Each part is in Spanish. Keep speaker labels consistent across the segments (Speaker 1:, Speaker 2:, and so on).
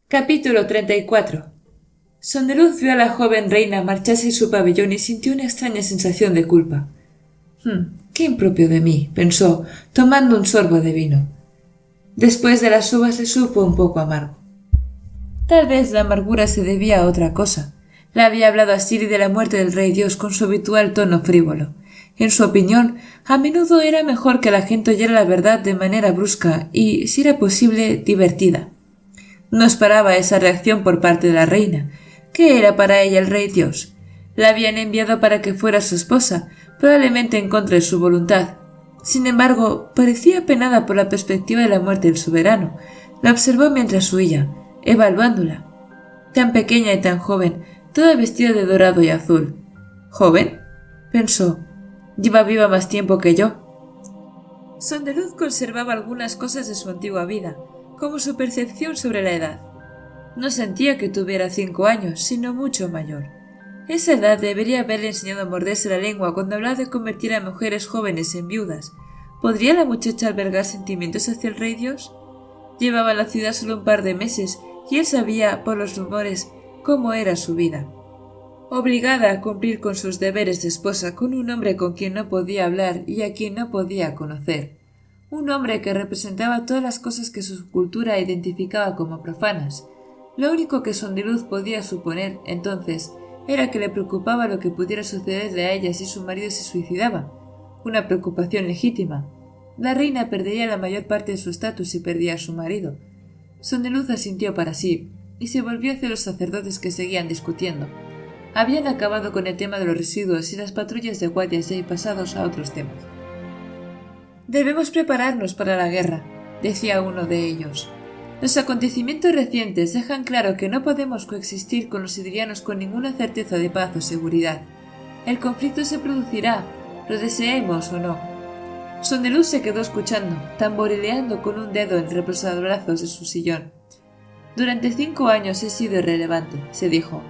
Speaker 1: Capítulo 34. Sondeluz vio a la joven reina marcharse en su pabellón y sintió una extraña sensación de culpa. Qué impropio de mí, pensó, tomando un sorbo de vino. Después de las uvas le supo un poco amargo. Tal vez la amargura se debía a otra cosa. Le había hablado a Ciri de la muerte del rey Dios con su habitual tono frívolo. En su opinión, a menudo era mejor que la gente oyera la verdad de manera brusca y, si era posible, divertida. No esperaba esa reacción por parte de la reina. ¿Qué era para ella el rey Dios? La habían enviado para que fuera su esposa, probablemente en contra de su voluntad. Sin embargo, parecía apenada por la perspectiva de la muerte del soberano. La observó mientras huía, evaluándola. Tan pequeña y tan joven, toda vestida de dorado y azul. ¿Joven? Pensó. Lleva viva más tiempo que yo. Sondeluz conservaba algunas cosas de su antigua vida, como su percepción sobre la edad. No sentía que tuviera 5 años, sino mucho mayor. Esa edad debería haberle enseñado a morderse la lengua cuando hablaba de convertir a mujeres jóvenes en viudas. ¿Podría la muchacha albergar sentimientos hacia el rey Dios? Llevaba en la ciudad solo un par de meses y él sabía, por los rumores, cómo era su vida. Obligada a cumplir con sus deberes de esposa con un hombre con quien no podía hablar y a quien no podía conocer. Un hombre que representaba todas las cosas que su cultura identificaba como profanas. Lo único que Sondeluz podía suponer, entonces, era que le preocupaba lo que pudiera sucederle a ella si su marido se suicidaba. Una preocupación legítima. La reina perdería la mayor parte de su estatus si perdía a su marido. Sondeluz asintió para sí, y se volvió hacia los sacerdotes que seguían discutiendo. Habían acabado con el tema de los residuos y las patrullas de guardias y pasados a otros temas. Debemos prepararnos para la guerra, decía uno de ellos. Los acontecimientos recientes dejan claro que no podemos coexistir con los sidrianos con ninguna certeza de paz o seguridad. El conflicto se producirá, lo deseemos o no. Sondeluz se quedó escuchando, tamborileando con un dedo en el reposadabrazos de su sillón. Durante 5 años he sido irrelevante, se dijo.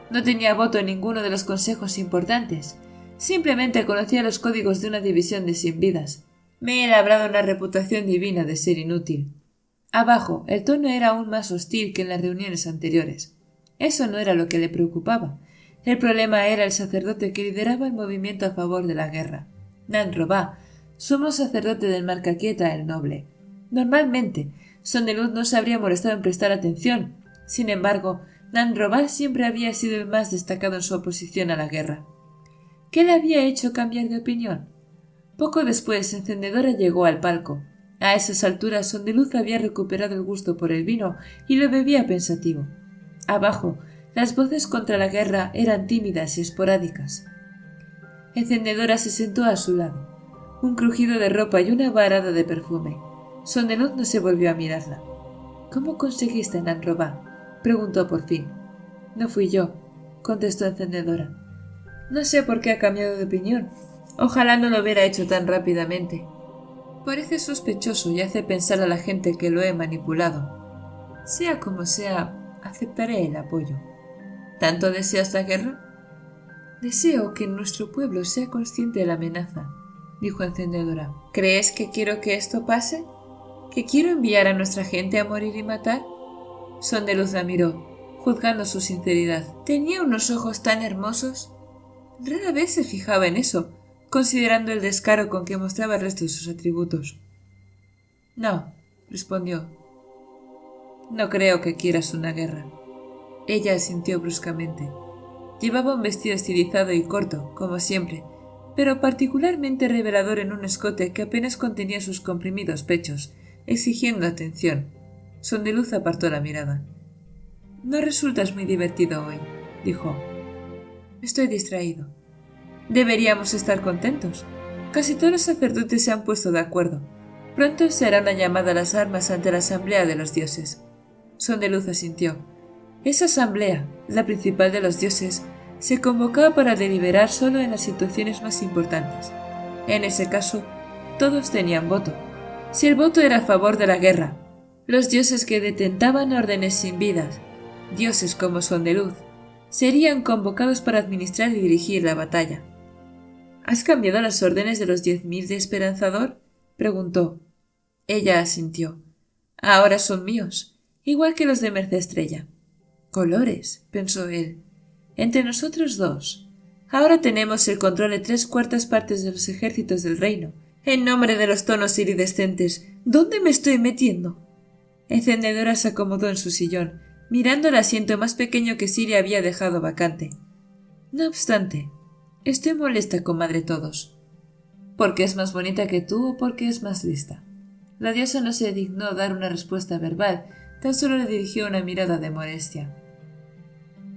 Speaker 1: No tenía voto en ninguno de los consejos importantes. Simplemente conocía los códigos de una división de sin vidas. Me he labrado una reputación divina de ser inútil. Abajo, el tono era aún más hostil que en las reuniones anteriores. Eso no era lo que le preocupaba. El problema era el sacerdote que lideraba el movimiento a favor de la guerra. Nan Robá, sumo sacerdote del Marcaquieta el Noble. Normalmente, Sondeluz no se habría molestado en prestar atención. Sin embargo, Nan Robá siempre había sido el más destacado en su oposición a la guerra. ¿Qué le había hecho cambiar de opinión? Poco después, Encendedora llegó al palco. A esas alturas, Sondeluz había recuperado el gusto por el vino y lo bebía pensativo. Abajo, las voces contra la guerra eran tímidas y esporádicas. Encendedora se sentó a su lado. Un crujido de ropa y una varada de perfume. Sondeluz no se volvió a mirarla. ¿Cómo conseguiste a Nan Robá?, preguntó por fin. No fui yo, contestó Encendedora. No sé por qué ha cambiado de opinión. Ojalá no lo hubiera hecho tan rápidamente. Parece sospechoso y hace pensar a la gente que lo he manipulado. Sea como sea, aceptaré el apoyo. ¿Tanto deseas la guerra? Deseo que nuestro pueblo sea consciente de la amenaza, dijo Encendedora. ¿Crees que quiero que esto pase? ¿Que quiero enviar a nuestra gente a morir y matar? Sondeluz la miró, juzgando su sinceridad. ¿Tenía unos ojos tan hermosos? Rara vez se fijaba en eso, considerando el descaro con que mostraba el resto de sus atributos. No, respondió. No creo que quieras una guerra. Ella asintió bruscamente. Llevaba un vestido estilizado y corto, como siempre, pero particularmente revelador en un escote que apenas contenía sus comprimidos pechos, exigiendo atención. Sondeluz apartó la mirada. No resultas muy divertido hoy, dijo. Estoy distraído. Deberíamos estar contentos. Casi todos los sacerdotes se han puesto de acuerdo. Pronto se hará una llamada a las armas ante la asamblea de los dioses. Sondeluz asintió. Esa asamblea, la principal de los dioses, se convocaba para deliberar solo en las situaciones más importantes. En ese caso, todos tenían voto. Si el voto era a favor de la guerra, los dioses que detentaban órdenes sin vidas, dioses como Sondeluz, serían convocados para administrar y dirigir la batalla. ¿Has cambiado las órdenes de los 10.000 de Esperanzador?, preguntó. Ella asintió. Ahora son míos. igual que los de Mercestrella. Colores, pensó él. Entre nosotros dos. Ahora tenemos el control de 3/4 de los ejércitos del reino. En nombre de los tonos iridescentes, ¿dónde me estoy metiendo? Encendedora se acomodó en su sillón, mirando el asiento más pequeño que Ciri había dejado vacante. No obstante, estoy molesta con Madre Todos. ¿Porque es más bonita que tú o porque es más lista? La diosa no se dignó dar una respuesta verbal, tan solo le dirigió una mirada de molestia.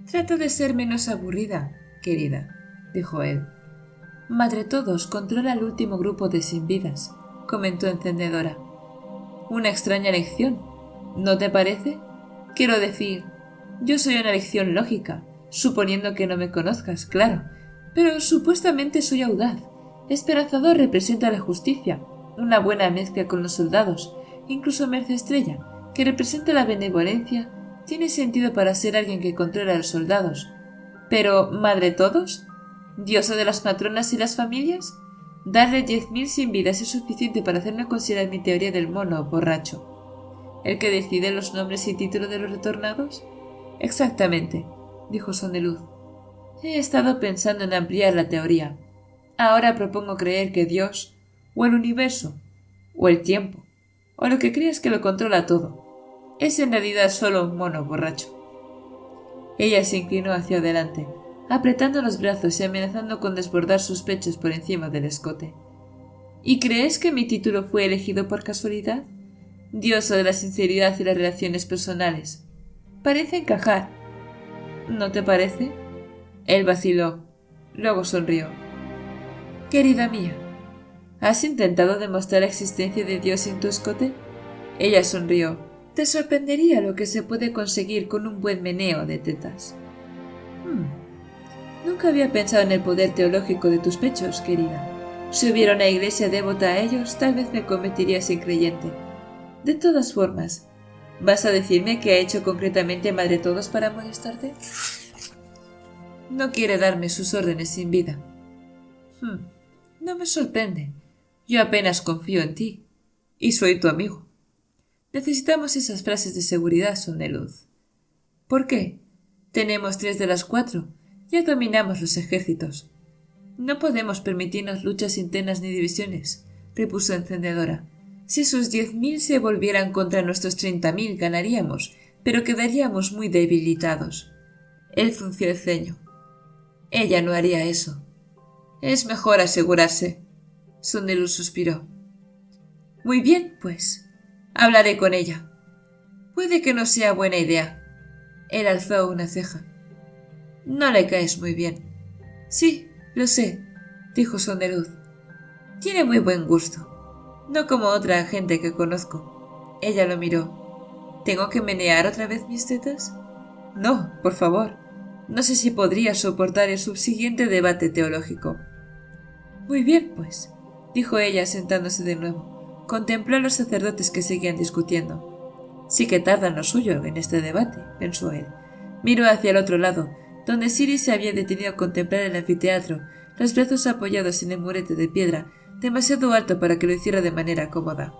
Speaker 1: Trata de ser menos aburrida, querida, dijo él. Madre Todos controla el último grupo de sin vidas, comentó Encendedora. Una extraña elección, ¿no te parece? Quiero decir, yo soy una elección lógica, suponiendo que no me conozcas, claro, pero supuestamente soy audaz. Esperanzador representa la justicia, una buena mezcla con los soldados, incluso Mercestrella, que representa la benevolencia, tiene sentido para ser alguien que controla a los soldados. Pero, ¿Madre Todos? ¿Diosa de las matronas y las familias? Darle 10.000 sin vidas es suficiente para hacerme considerar mi teoría del mono borracho. ¿El que decide los nombres y títulos de los retornados? Exactamente, dijo Sondeluz. He estado pensando en ampliar la teoría. Ahora propongo creer que Dios, o el universo, o el tiempo, o lo que creas que lo controla todo, es en realidad solo un mono borracho. Ella se inclinó hacia adelante, apretando los brazos y amenazando con desbordar sus pechos por encima del escote. ¿Y crees que mi título fue elegido por casualidad? Diosa de la sinceridad y las relaciones personales. Parece encajar. ¿No te parece? Él vaciló. Luego sonrió. Querida mía, ¿has intentado demostrar la existencia de Dios en tu escote? Ella sonrió. Te sorprendería lo que se puede conseguir con un buen meneo de tetas. Nunca había pensado en el poder teológico de tus pechos, querida. Si hubiera una iglesia devota a ellos, tal vez me convertirías en creyente. De todas formas, ¿vas a decirme qué ha hecho concretamente Madre Todos para molestarte? No quiere darme sus órdenes sin vida. No me sorprende. Yo apenas confío en ti. Y soy tu amigo. Necesitamos esas frases de seguridad, Sondeluz. ¿Por qué? Tenemos 3 de las 4. Ya dominamos los ejércitos. No podemos permitirnos luchas internas ni divisiones, repuso Encendedora. Si sus 10.000 se volvieran contra nuestros 30.000 ganaríamos, pero quedaríamos muy debilitados. Él frunció el ceño. Ella no haría eso. Es mejor asegurarse. Sondeluz suspiró. Muy bien, pues. Hablaré con ella. Puede que no sea buena idea. Él alzó una ceja. No le caes muy bien. Sí, lo sé, dijo Sondeluz. Tiene muy buen gusto. No como otra gente que conozco. Ella lo miró. ¿Tengo que menear otra vez mis tetas? No, por favor. No sé si podría soportar el subsiguiente debate teológico. Muy bien, pues, dijo ella sentándose de nuevo. Contempló a los sacerdotes que seguían discutiendo. Sí que tardan lo suyo en este debate, pensó él. Miró hacia el otro lado, donde Ciri se había detenido a contemplar el anfiteatro, los brazos apoyados en el murete de piedra, demasiado alto para que lo hiciera de manera cómoda.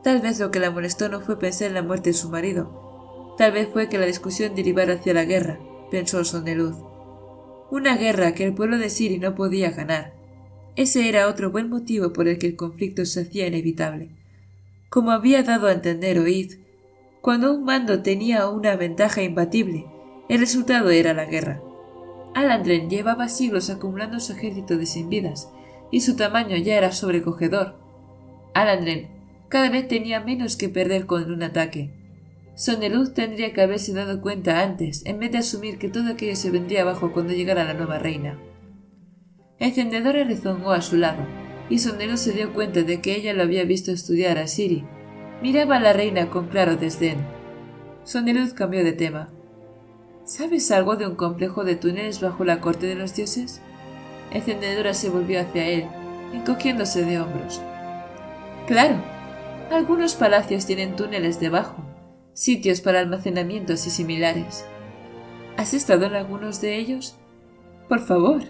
Speaker 1: Tal vez lo que la molestó no fue pensar en la muerte de su marido. Tal vez fue que la discusión derivara hacia la guerra, pensó Sondeluz. Una guerra que el pueblo de Ciri no podía ganar. Ese era otro buen motivo por el que el conflicto se hacía inevitable. Como había dado a entender Oíd, cuando un bando tenía una ventaja imbatible, el resultado era la guerra. Alandren llevaba siglos acumulando su ejército de sin vidas, y su tamaño ya era sobrecogedor. Alandren cada vez tenía menos que perder con un ataque. Sondeluz tendría que haberse dado cuenta antes, en vez de asumir que todo aquello se vendría abajo cuando llegara la nueva reina. Encendedora rezongó a su lado, y Sondeluz se dio cuenta de que ella lo había visto estudiar a Ciri. Miraba a la reina con claro desdén. Sondeluz cambió de tema. ¿Sabes algo de un complejo de túneles bajo la corte de los dioses? Encendedora se volvió hacia él, encogiéndose de hombros. Claro, algunos palacios tienen túneles debajo, sitios para almacenamientos y similares. ¿Has estado en algunos de ellos? Por favor,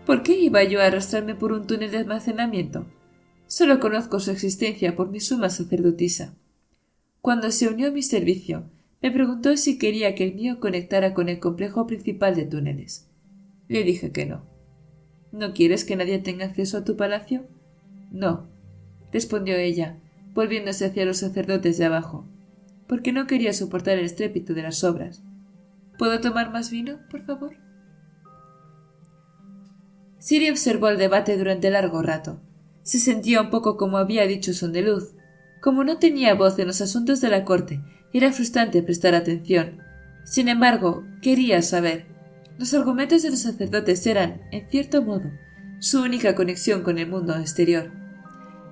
Speaker 1: ¿por qué iba yo a arrastrarme por un túnel de almacenamiento? Solo conozco su existencia por mi suma sacerdotisa. Cuando se unió a mi servicio, me preguntó si quería que el mío conectara con el complejo principal de túneles. Le dije que no. ¿No quieres que nadie tenga acceso a tu palacio? No, respondió ella, volviéndose hacia los sacerdotes de abajo, porque no quería soportar el estrépito de las obras. ¿Puedo tomar más vino, por favor? Ciri observó el debate durante largo rato. Se sentía un poco como había dicho Sondeluz. Como no tenía voz en los asuntos de la corte, era frustrante prestar atención. Sin embargo, quería saber. Los argumentos de los sacerdotes eran, en cierto modo, su única conexión con el mundo exterior.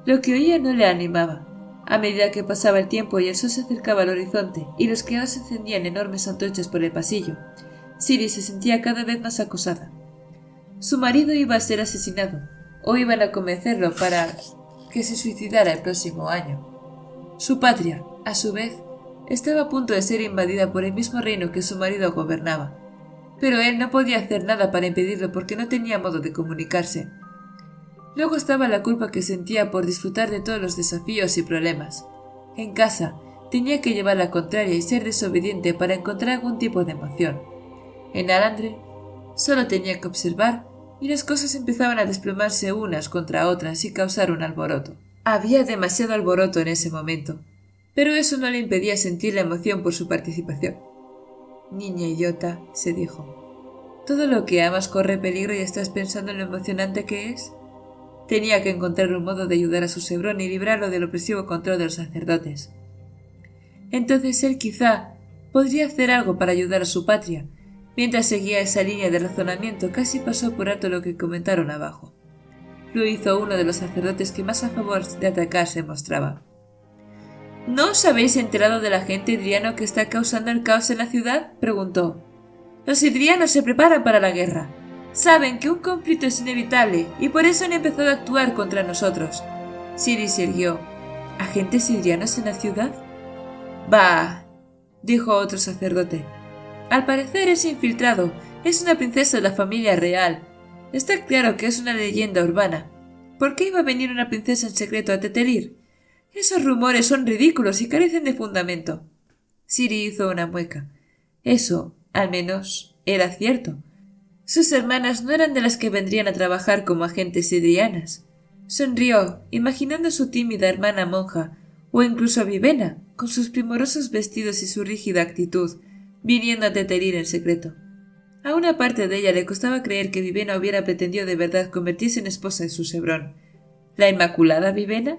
Speaker 1: Lo que oía no le animaba. A medida que pasaba el tiempo y el sol se acercaba al horizonte y los criados encendían enormes antorchas por el pasillo, Ciri se sentía cada vez más acosada. Su marido iba a ser asesinado, o iban a convencerlo para que se suicidara el próximo año. Su patria, a su vez, estaba a punto de ser invadida por el mismo reino que su marido gobernaba, pero él no podía hacer nada para impedirlo porque no tenía modo de comunicarse. Luego estaba la culpa que sentía por disfrutar de todos los desafíos y problemas. En casa, tenía que llevar la contraria y ser desobediente para encontrar algún tipo de emoción. En Alandre, solo tenía que observar y las cosas empezaban a desplomarse unas contra otras y causar un alboroto. Había demasiado alboroto en ese momento, pero eso no le impedía sentir la emoción por su participación. Niña idiota, se dijo. Todo lo que amas corre peligro y estás pensando en lo emocionante que es. Tenía que encontrar un modo de ayudar a su Sebrón y librarlo del opresivo control de los sacerdotes. Entonces él quizá podría hacer algo para ayudar a su patria. Mientras seguía esa línea de razonamiento, casi pasó por alto lo que comentaron abajo. Lo hizo uno de los sacerdotes que más a favor de atacar se mostraba. ¿No os habéis enterado de la gente idriano que está causando el caos en la ciudad?, preguntó. Los idrianos se preparan para la guerra. Saben que un conflicto es inevitable y por eso han empezado a actuar contra nosotros. Ciri se irguió. ¿Agentes idrianos en la ciudad? Bah, dijo otro sacerdote. Al parecer es infiltrado. Es una princesa de la familia real. Está claro que es una leyenda urbana. ¿Por qué iba a venir una princesa en secreto a Tetelir? Esos rumores son ridículos y carecen de fundamento. Ciri hizo una mueca. Eso, al menos, era cierto. Sus hermanas no eran de las que vendrían a trabajar como agentes idrianas. Sonrió, imaginando a su tímida hermana monja, o incluso a Vivena, con sus primorosos vestidos y su rígida actitud, viniendo a Tetelir en secreto. A una parte de ella le costaba creer que Vivena hubiera pretendido de verdad convertirse en esposa de su Sebrón. ¿La inmaculada Vivena?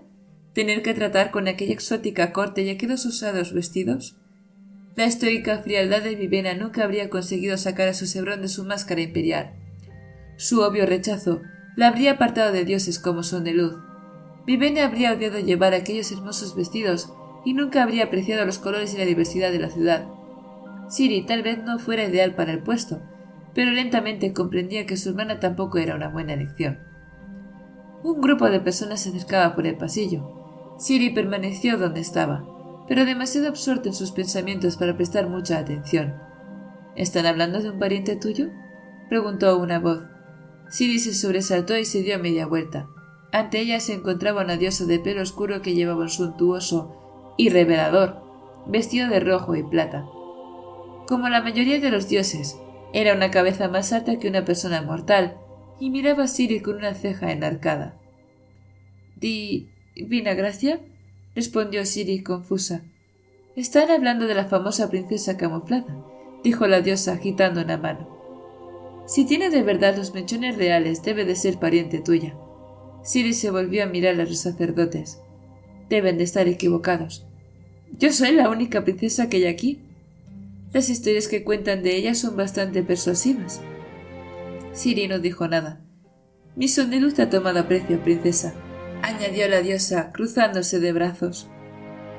Speaker 1: ¿Tener que tratar con aquella exótica corte y aquellos osados vestidos? La estoica frialdad de Vivena nunca habría conseguido sacar a su Sebrón de su máscara imperial. Su obvio rechazo la habría apartado de dioses como Sondeluz. Vivena habría odiado llevar aquellos hermosos vestidos y nunca habría apreciado los colores y la diversidad de la ciudad. Ciri tal vez no fuera ideal para el puesto, pero lentamente comprendía que su hermana tampoco era una buena elección. Un grupo de personas se acercaba por el pasillo. Ciri permaneció donde estaba, pero demasiado absorta en sus pensamientos para prestar mucha atención. ¿Están hablando de un pariente tuyo?, preguntó una voz. Ciri se sobresaltó y se dio media vuelta. Ante ella se encontraba una diosa de pelo oscuro que llevaba un suntuoso y revelador vestido de rojo y plata. Como la mayoría de los dioses, era una cabeza más alta que una persona mortal y miraba a Ciri con una ceja enarcada. ¿Divina Gracia?, respondió Ciri confusa. Están hablando de la famosa princesa camuflada, dijo la diosa agitando una mano. Si tiene de verdad los mechones reales, debe de ser pariente tuya. Ciri se volvió a mirar a los sacerdotes. Deben de estar equivocados. Yo soy la única princesa que hay aquí. Las historias que cuentan de ella son bastante persuasivas. Ciri no dijo nada. Mi Sondeluz te ha tomado aprecio, princesa, añadió la diosa, cruzándose de brazos.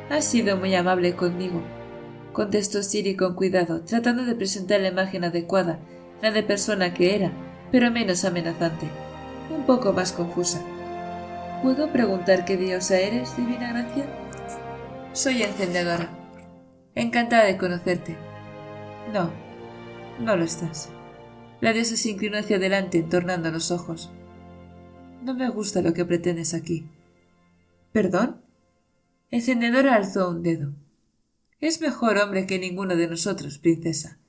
Speaker 1: Has sido muy amable conmigo, contestó Ciri con cuidado, tratando de presentar la imagen adecuada, la de persona que era, pero menos amenazante, un poco más confusa. ¿Puedo preguntar qué diosa eres, Divina Gracia? Soy encendedora. Encantada de conocerte. No, no lo estás. La diosa se inclinó hacia adelante, entornando los ojos. No me gusta lo que pretendes aquí. ¿Perdón? Encendedora alzó un dedo. Es mejor hombre que ninguno de nosotros, princesa.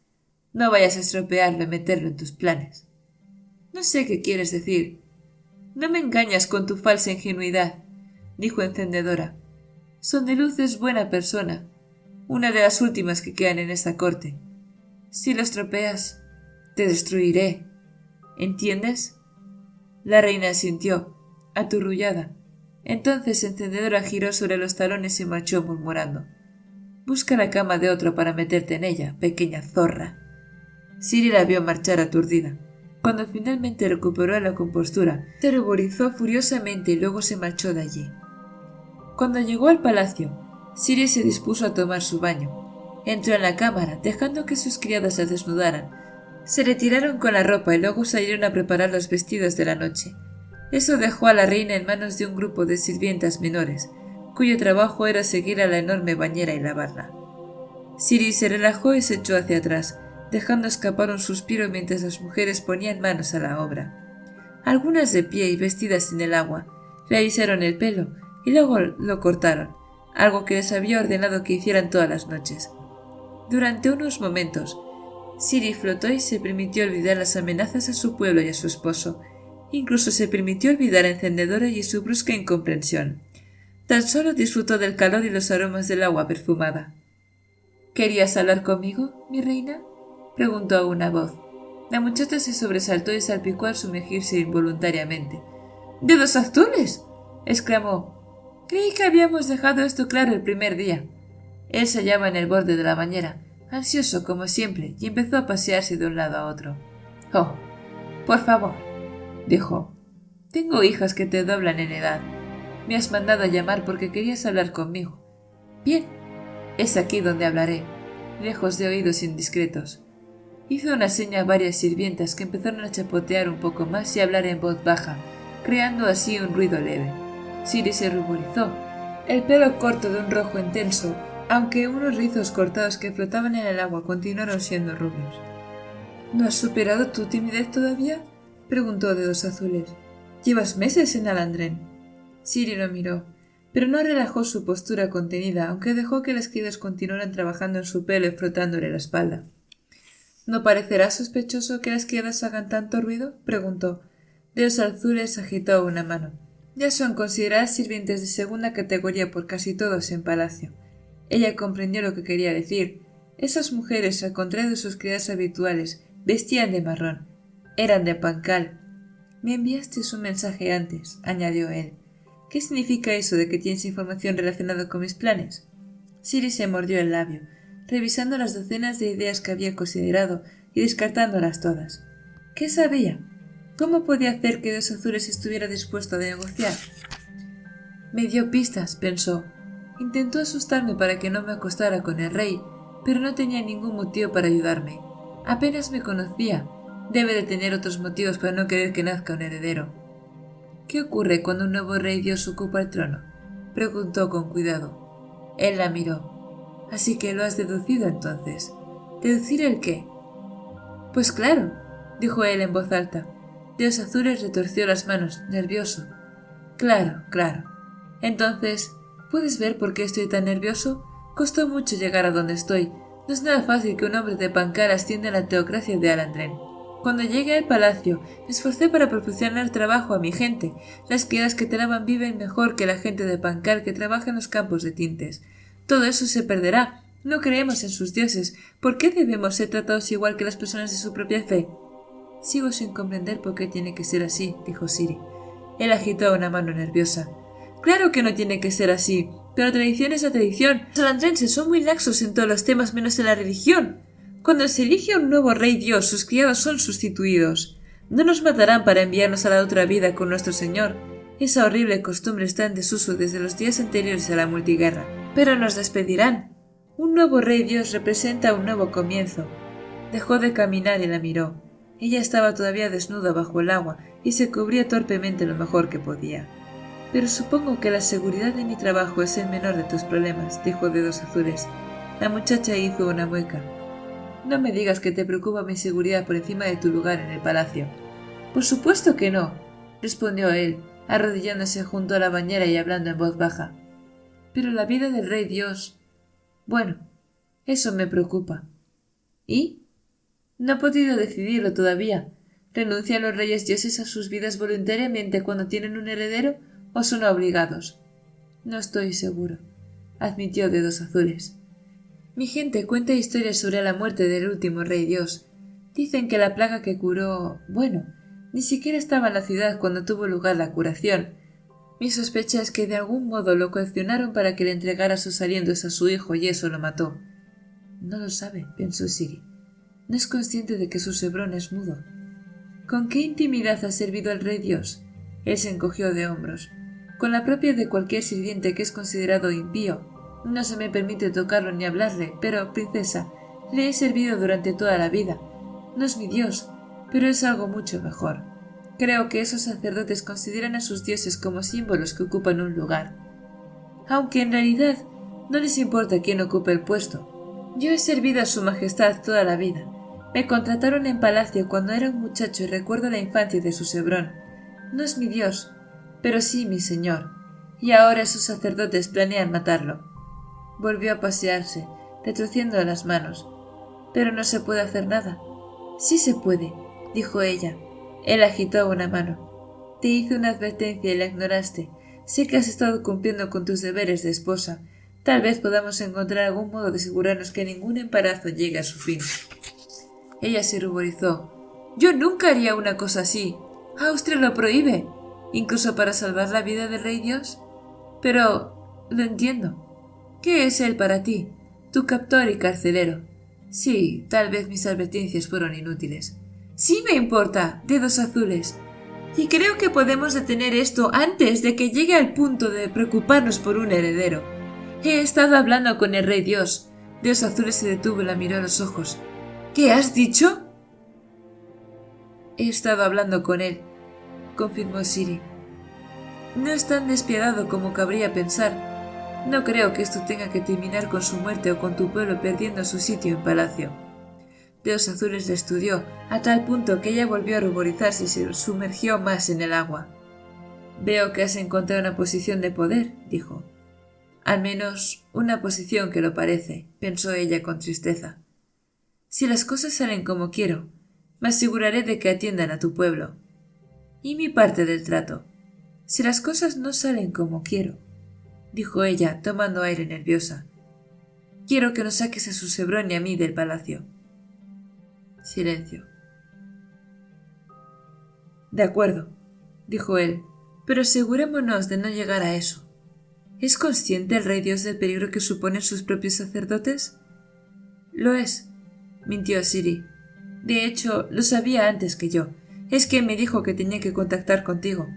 Speaker 1: No vayas a estropearlo y meterlo en tus planes. No sé qué quieres decir. No me engañas con tu falsa ingenuidad, dijo Encendedora. Sondeluz es buena persona, una de las últimas que quedan en esta corte. Si lo estropeas, te destruiré. ¿Entiendes? La reina asintió, aturrullada. Entonces Encendedora giró sobre los talones y marchó murmurando: «Busca la cama de otro para meterte en ella, pequeña zorra». Ciri la vio marchar aturdida. Cuando finalmente recuperó la compostura, se ruborizó furiosamente y luego se marchó de allí. Cuando llegó al palacio, Ciri se dispuso a tomar su baño. Entró en la cámara, dejando que sus criadas la desnudaran. Se retiraron con la ropa y luego salieron a preparar los vestidos de la noche. Eso dejó a la reina en manos de un grupo de sirvientas menores, cuyo trabajo era seguir a la enorme bañera y lavarla. Ciri se relajó y se echó hacia atrás, dejando escapar un suspiro mientras las mujeres ponían manos a la obra. Algunas de pie y vestidas en el agua, le alisaron el pelo y luego lo cortaron, algo que les había ordenado que hicieran todas las noches. Durante unos momentos, Ciri flotó y se permitió olvidar las amenazas a su pueblo y a su esposo. Incluso se permitió olvidar a Encendedora y su brusca incomprensión. Tan solo disfrutó del calor y los aromas del agua perfumada. —¿Querías hablar conmigo, mi reina? —preguntó a una voz. La muchacha se sobresaltó y salpicó al sumergirse involuntariamente. —¡Dedos azules! —exclamó. —Creí que habíamos dejado esto claro el primer día. Él se hallaba en el borde de la bañera, ansioso como siempre, y empezó a pasearse de un lado a otro. —Oh, por favor —dijo—, tengo hijas que te doblan en edad. Me has mandado a llamar porque querías hablar conmigo. Bien, es aquí donde hablaré, lejos de oídos indiscretos. Hizo una seña a varias sirvientas que empezaron a chapotear un poco más y a hablar en voz baja, creando así un ruido leve. Ciri se ruborizó. El pelo corto de un rojo intenso, aunque unos rizos cortados que flotaban en el agua continuaron siendo rubios. —¿No has superado tu timidez todavía? —preguntó Dedos Azules. —Llevas meses en Alandren. Ciri lo miró, pero no relajó su postura contenida, aunque dejó que las criadas continuaran trabajando en su pelo y frotándole la espalda. —¿No parecerá sospechoso que las criadas hagan tanto ruido? —preguntó. Dedos Azules agitó una mano. Ya son consideradas sirvientes de segunda categoría por casi todos en palacio. Ella comprendió lo que quería decir. Esas mujeres, al contrario de sus criadas habituales, vestían de marrón. Eran de Pancal. —Me enviasteis un mensaje antes —añadió él—. ¿Qué significa eso de que tienes información relacionada con mis planes? Ciri se mordió el labio, revisando las docenas de ideas que había considerado y descartándolas todas. ¿Qué sabía? ¿Cómo podía hacer que Dedos Azules estuviera dispuesto a negociar? Me dio pistas, pensó. Intentó asustarme para que no me acostara con el rey, pero no tenía ningún motivo para ayudarme. Apenas me conocía. Debe de tener otros motivos para no querer que nazca un heredero. —¿Qué ocurre cuando un nuevo rey dios ocupa el trono? —preguntó con cuidado. Él la miró. —Así que lo has deducido entonces. —¿Deducir el qué? —Pues claro —dijo él en voz alta. Dedos Azules retorció las manos, nervioso. —Claro, claro. Entonces, ¿puedes ver por qué estoy tan nervioso? Costó mucho llegar a donde estoy. No es nada fácil que un hombre de Pancal ascienda a la teocracia de Alandren. Cuando llegué al palacio, me esforcé para proporcionar trabajo a mi gente. Las criadas que te lavan viven mejor que la gente de Pancal que trabaja en los campos de tintes. Todo eso se perderá. No creemos en sus dioses. ¿Por qué debemos ser tratados igual que las personas de su propia fe? Sigo sin comprender por qué tiene que ser así, dijo Ciri. Él agitó una mano nerviosa. Claro que no tiene que ser así, pero la tradición es la tradición. Los alandrenses son muy laxos en todos los temas menos en la religión. Cuando se elige a un nuevo rey dios, sus criados son sustituidos. No nos matarán para enviarnos a la otra vida con nuestro señor. Esa horrible costumbre está en desuso desde los días anteriores a la multiguerra. Pero nos despedirán. Un nuevo rey dios representa un nuevo comienzo. Dejó de caminar y la miró. Ella estaba todavía desnuda bajo el agua y se cubría torpemente lo mejor que podía. Pero supongo que la seguridad de mi trabajo es el menor de tus problemas, dijo Dedos Azules. La muchacha hizo una mueca. No me digas que te preocupa mi seguridad por encima de tu lugar en el palacio. Por supuesto que no, respondió él, arrodillándose junto a la bañera y hablando en voz baja. Pero la vida del rey Dios... Bueno, Eso me preocupa. ¿Y? No he podido decidirlo todavía. ¿Renuncian los reyes dioses a sus vidas voluntariamente cuando tienen un heredero o son obligados? No estoy seguro, admitió Dedos Azules. Mi gente cuenta historias sobre la muerte del último rey dios. Dicen que la plaga que curó... Bueno, ni siquiera estaba en la ciudad cuando tuvo lugar la curación. Mi sospecha es que de algún modo lo coaccionaron para que le entregara sus alientos a su hijo y eso lo mató. No lo sabe, pensó Ciri. No es consciente de que su Sebrón es mudo. ¿Con qué intimidad ha servido al rey dios? Él se encogió de hombros. Con la propia de cualquier sirviente que es considerado impío. No se me permite tocarlo ni hablarle, pero, princesa, le he servido durante toda la vida. No es mi dios, pero es algo mucho mejor. Creo que esos sacerdotes consideran a sus dioses como símbolos que ocupan un lugar. Aunque en realidad no les importa quién ocupe el puesto. Yo he servido a su majestad toda la vida. Me contrataron en palacio cuando era un muchacho y recuerdo la infancia de su Sebrón. No es mi dios, pero sí mi señor, y ahora esos sacerdotes planean matarlo. Volvió a pasearse, retorciendo las manos. Pero no se puede hacer nada. Sí se puede, dijo ella. Él agitó una mano. Te hice una advertencia y la ignoraste. Sé que has estado cumpliendo con tus deberes de esposa. Tal vez podamos encontrar algún modo de asegurarnos que ningún embarazo llegue a su fin. Ella se ruborizó. Yo nunca haría una cosa así. Austria lo prohíbe, incluso para salvar la vida del rey dios. Pero lo entiendo. ¿Qué es él para ti? Tu captor y carcelero. Sí, tal vez mis advertencias fueron inútiles. Sí me importa, Dedos Azules. Y creo que podemos detener esto antes de que llegue al punto de preocuparnos por un heredero. He estado hablando con el rey dios. Dedos Azules se detuvo y la miró a los ojos. ¿Qué has dicho? He estado hablando con él, confirmó Ciri. No es tan despiadado como cabría pensar. No creo que esto tenga que terminar con su muerte o con tu pueblo perdiendo su sitio en palacio. Dedos Azules le estudió, a tal punto que ella volvió a ruborizarse y se sumergió más en el agua. Veo que has encontrado una posición de poder, dijo. Al menos una posición que lo parece, pensó ella con tristeza. Si las cosas salen como quiero, me aseguraré de que atiendan a tu pueblo. Y mi parte del trato. Si las cosas no salen como quiero, dijo ella, tomando aire nerviosa. Quiero que nos saques a su Sebrón y a mí del palacio. Silencio. De acuerdo, dijo él, pero asegurémonos de no llegar a eso. ¿Es consciente el rey dios del peligro que suponen sus propios sacerdotes? Lo es, mintió Ciri. De hecho, lo sabía antes que yo. Es que me dijo que tenía que contactar contigo.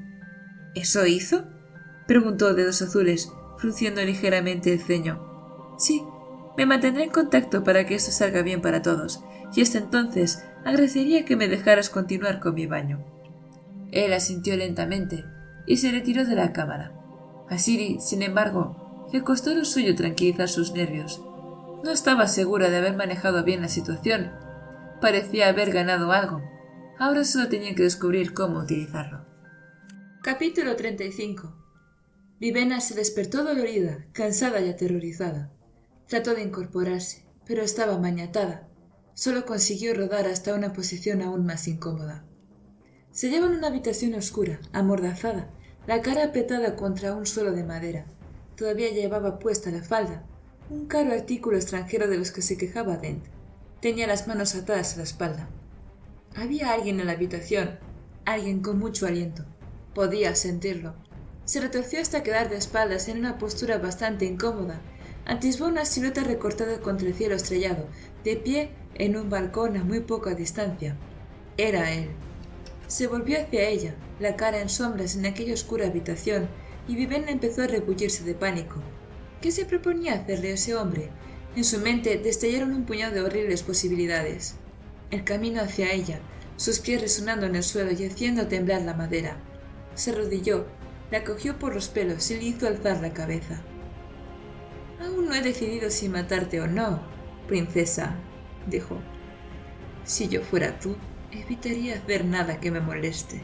Speaker 1: ¿Eso hizo? Preguntó Dedos Azules, frunciendo ligeramente el ceño. Sí, me mantendré en contacto para que esto salga bien para todos, y hasta entonces agradecería que me dejaras continuar con mi baño. Él asintió lentamente y se retiró de la cámara. A Ciri, sin embargo, le costó lo suyo tranquilizar sus nervios. No estaba segura de haber manejado bien la situación. Parecía haber ganado algo. Ahora solo tenía que descubrir cómo utilizarlo. Capítulo 35. Vivena se despertó dolorida, cansada y aterrorizada. Trató de incorporarse, pero estaba maniatada. Solo consiguió rodar hasta una posición aún más incómoda. Se hallaba en una habitación oscura, amordazada, la cara apretada contra un suelo de madera. Todavía llevaba puesta la falda, un caro artículo extranjero de los que se quejaba Dent. Tenía las manos atadas a la espalda. Había alguien en la habitación, alguien con mucho aliento. Podía sentirlo. Se retorció hasta quedar de espaldas en una postura bastante incómoda. Atisbó una silueta recortada contra el cielo estrellado, de pie en un balcón a muy poca distancia. Era él. Se volvió hacia ella, la cara en sombras en aquella oscura habitación, y Vivena empezó a rebullirse de pánico. ¿Qué se proponía hacerle a ese hombre? En su mente destellaron un puñado de horribles posibilidades. El camino hacia ella, sus pies resonando en el suelo y haciendo temblar la madera. Se arrodilló, la cogió por los pelos y le hizo alzar la cabeza. «Aún no he decidido si matarte o no, princesa», dijo. «Si yo fuera tú, evitaría hacer nada que me moleste».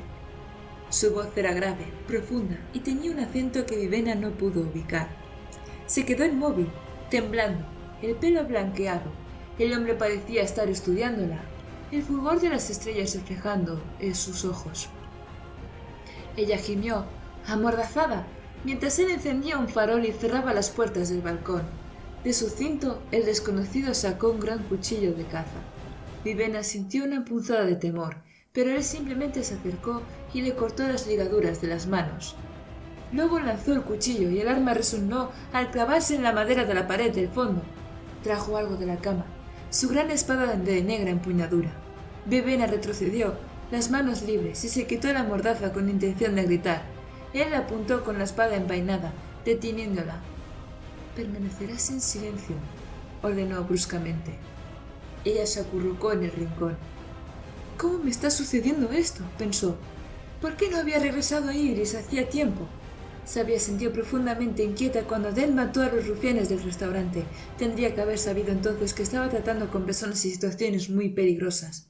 Speaker 1: Su voz era grave, profunda y tenía un acento que Vivena no pudo ubicar. Se quedó inmóvil, temblando, el pelo blanqueado. El hombre parecía estar estudiándola, el fulgor de las estrellas reflejando en sus ojos. Ella gimió, amordazada, mientras él encendía un farol y cerraba las puertas del balcón. De su cinto, el desconocido sacó un gran cuchillo de caza. Vivena sintió una punzada de temor, pero él simplemente se acercó y le cortó las ligaduras de las manos. Luego lanzó el cuchillo y el arma resonó al clavarse en la madera de la pared del fondo. Trajo algo de la cama, su gran espada de negra empuñadura. Vivena retrocedió, las manos libres, y se quitó la mordaza con intención de gritar. Él la apuntó con la espada envainada, deteniéndola. «Permanecerás en silencio», ordenó bruscamente. Ella se acurrucó en el rincón. «¿Cómo me está sucediendo esto?», pensó. «¿Por qué no había regresado a Iris hacía tiempo?». Se había sentido profundamente inquieta cuando Dent mató a los rufianes del restaurante. Tendría que haber sabido entonces que estaba tratando con personas y situaciones muy peligrosas.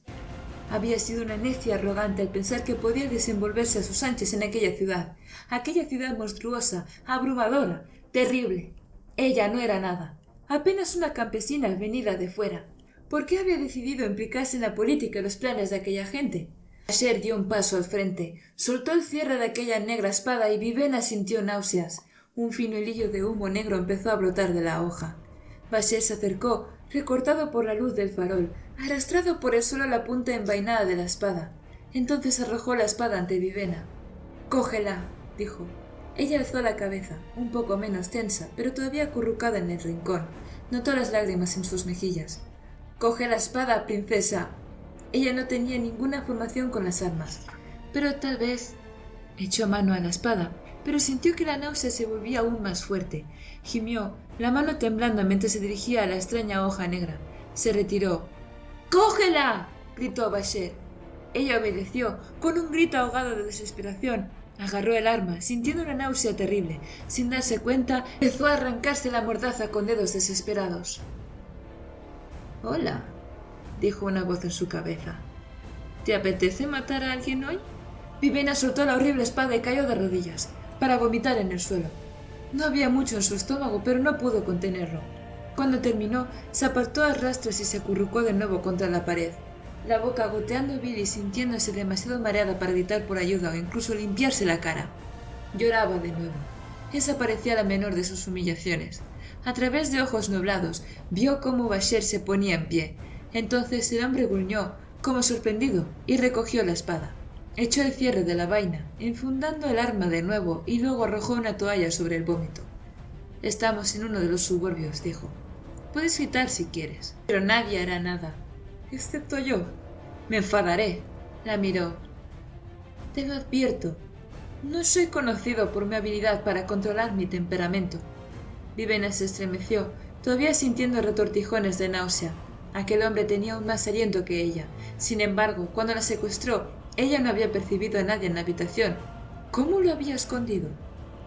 Speaker 1: Había sido una necia arrogante al pensar que podía desenvolverse a sus anchas en aquella ciudad monstruosa, abrumadora, terrible. Ella no era nada, apenas una campesina venida de fuera. ¿Por qué había decidido implicarse en la política y los planes de aquella gente? Basher dio un paso al frente, soltó el cierre de aquella negra espada y Vivena sintió náuseas. Un fino hilillo de humo negro empezó a brotar de la hoja. Basher se acercó, recortado por la luz del farol, arrastrado por el suelo a la punta envainada de la espada. Entonces arrojó la espada ante Vivena. «Cógela», dijo. Ella alzó la cabeza, un poco menos tensa, pero todavía acurrucada en el rincón. Notó las lágrimas en sus mejillas. «Coge la espada, princesa». Ella no tenía ninguna formación con las armas, pero tal vez... Echó mano a la espada, pero sintió que la náusea se volvía aún más fuerte. Gimió, la mano temblando mientras se dirigía a la extraña hoja negra. Se retiró. «¡Cógela!», gritó Basher. Ella obedeció, con un grito ahogado de desesperación. Agarró el arma, sintiendo una náusea terrible. Sin darse cuenta, empezó a arrancarse la mordaza con dedos desesperados. «Hola», dijo una voz en su cabeza. «¿Te apetece matar a alguien hoy?». Vivena soltó la horrible espada y cayó de rodillas, para vomitar en el suelo. No había mucho en su estómago, pero no pudo contenerlo. Cuando terminó, se apartó a rastros y se acurrucó de nuevo contra la pared, la boca goteando bilis y sintiéndose demasiado mareada para gritar por ayuda o incluso limpiarse la cara. Lloraba de nuevo. Esa parecía la menor de sus humillaciones. A través de ojos nublados, vio cómo Basher se ponía en pie. Entonces el hombre gruñó, como sorprendido, y recogió la espada. Echó el cierre de la vaina, enfundando el arma de nuevo, y luego arrojó una toalla sobre el vómito. «Estamos en uno de los suburbios», dijo. «Puedes gritar si quieres, pero nadie hará nada, excepto yo. Me enfadaré». La miró. «Te lo advierto, no soy conocido por mi habilidad para controlar mi temperamento». Vivena se estremeció, todavía sintiendo retortijones de náusea. Aquel hombre tenía aún más aliento que ella. Sin embargo, cuando la secuestró, ella no había percibido a nadie en la habitación. ¿Cómo lo había escondido?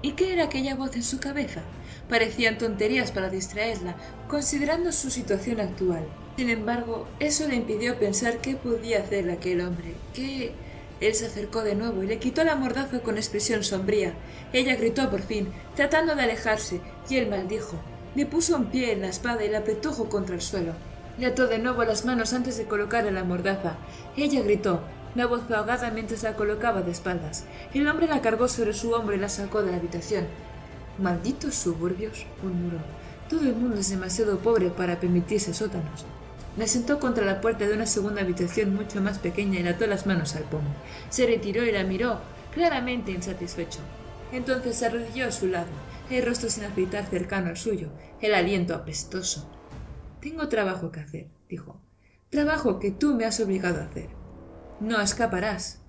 Speaker 1: ¿Y qué era aquella voz en su cabeza? Parecían tonterías para distraerla, considerando su situación actual. Sin embargo, eso le impidió pensar qué podía hacer aquel hombre. ¿Qué? Él se acercó de nuevo y le quitó la mordaza con expresión sombría. Ella gritó por fin, tratando de alejarse, y él maldijo. Le puso un pie en la espada y la apretujó contra el suelo. Le ató de nuevo las manos antes de colocarle la mordaza. Ella gritó, la voz ahogada mientras la colocaba de espaldas. El hombre la cargó sobre su hombro y la sacó de la habitación. «Malditos suburbios», murmuró. «Todo el mundo es demasiado pobre para permitirse sótanos». La sentó contra la puerta de una segunda habitación mucho más pequeña y le ató las manos al pomo. Se retiró y la miró, claramente insatisfecho. Entonces se arrodilló a su lado, el rostro sin afeitar cercano al suyo, el aliento apestoso. «Tengo trabajo que hacer», dijo. «Trabajo que tú me has obligado a hacer. No escaparás.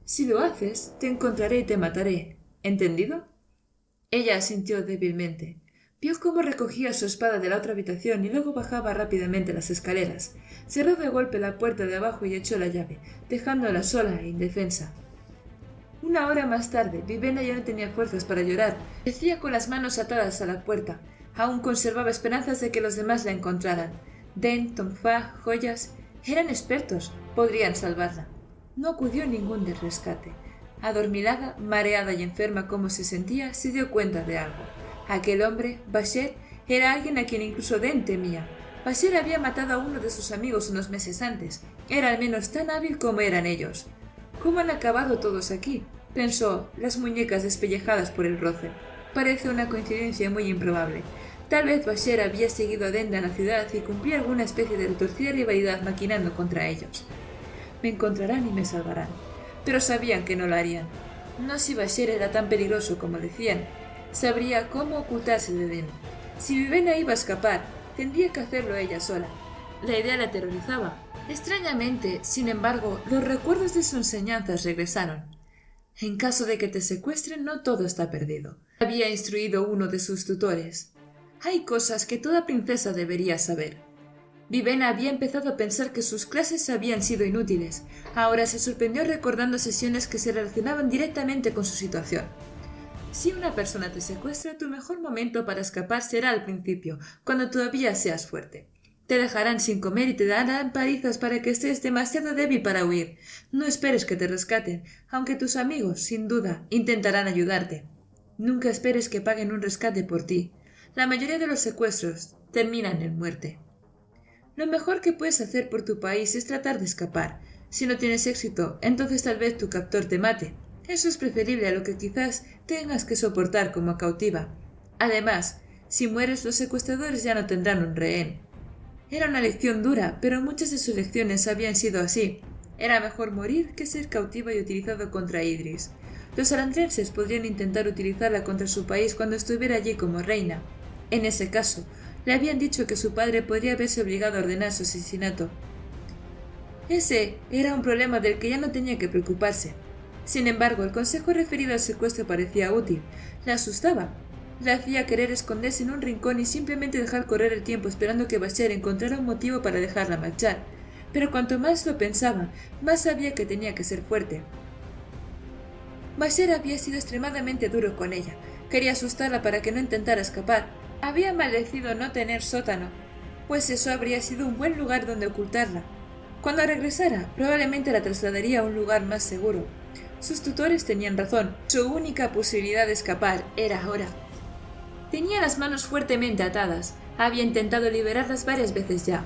Speaker 1: Si lo haces, te encontraré y te mataré. ¿Entendido?». Ella asintió débilmente. Vio cómo recogía su espada de la otra habitación y luego bajaba rápidamente las escaleras. Cerró de golpe la puerta de abajo y echó la llave, dejándola sola e indefensa. Una hora más tarde, Vivena ya no tenía fuerzas para llorar. Decía con las manos atadas a la puerta. Aún conservaba esperanzas de que los demás la encontraran. Dent, Tonfa, Joyas... Eran expertos. Podrían salvarla. No acudió a ningún del rescate. Adormilada, mareada y enferma como se sentía, se dio cuenta de algo. Aquel hombre, Basher, Era alguien a quien incluso Dent temía. Bashir había matado a uno de sus amigos unos meses antes. Era al menos tan hábil como eran ellos. ¿Cómo han acabado todos aquí?, pensó, las muñecas despellejadas por el roce. Parece una coincidencia muy improbable. Tal vez Bashir había seguido a Dent a la ciudad y cumplía alguna especie de retorcida rivalidad maquinando contra ellos. Me encontrarán y me salvarán. Pero sabían que no lo harían. No si Bashir era tan peligroso como decían. Sabría cómo ocultarse de Dent. Si Vivena iba a escapar, tendría que hacerlo ella sola. La idea la aterrorizaba. Extrañamente, sin embargo, los recuerdos de sus enseñanzas regresaron. En caso de que te secuestren, no todo está perdido. Había instruido uno de sus tutores. Hay cosas que toda princesa debería saber. Vivena había empezado a pensar que sus clases habían sido inútiles. Ahora se sorprendió recordando sesiones que se relacionaban directamente con su situación. Si una persona te secuestra, tu mejor momento para escapar será al principio, cuando todavía seas fuerte. Te dejarán sin comer y te darán palizas para que estés demasiado débil para huir. No esperes que te rescaten, aunque tus amigos, sin duda, intentarán ayudarte. Nunca esperes que paguen un rescate por ti. La mayoría de los secuestros terminan en muerte. Lo mejor que puedes hacer por tu país es tratar de escapar. Si no tienes éxito, entonces tal vez tu captor te mate. Eso es preferible a lo que quizás tengas que soportar como cautiva. Además, si mueres, los secuestradores ya no tendrán un rehén. Era una lección dura, pero muchas de sus lecciones habían sido así. Era mejor morir que ser cautiva y utilizado contra Idris. Los alandrenses podrían intentar utilizarla contra su país cuando estuviera allí como reina. En ese caso, le habían dicho que su padre podría haberse obligado a ordenar su asesinato. Ese era un problema del que ya no tenía que preocuparse. Sin embargo, el consejo referido al secuestro parecía útil. La asustaba. Le hacía querer esconderse en un rincón y simplemente dejar correr el tiempo esperando que Bashir encontrara un motivo para dejarla marchar. Pero cuanto más lo pensaba, más sabía que tenía que ser fuerte. Bashir había sido extremadamente duro con ella. Quería asustarla para que no intentara escapar. Había maldecido no tener sótano, pues eso habría sido un buen lugar donde ocultarla. Cuando regresara, probablemente la trasladaría a un lugar más seguro. Sus tutores tenían razón. Su única posibilidad de escapar era ahora. Tenía las manos fuertemente atadas. Había intentado liberarlas varias veces ya.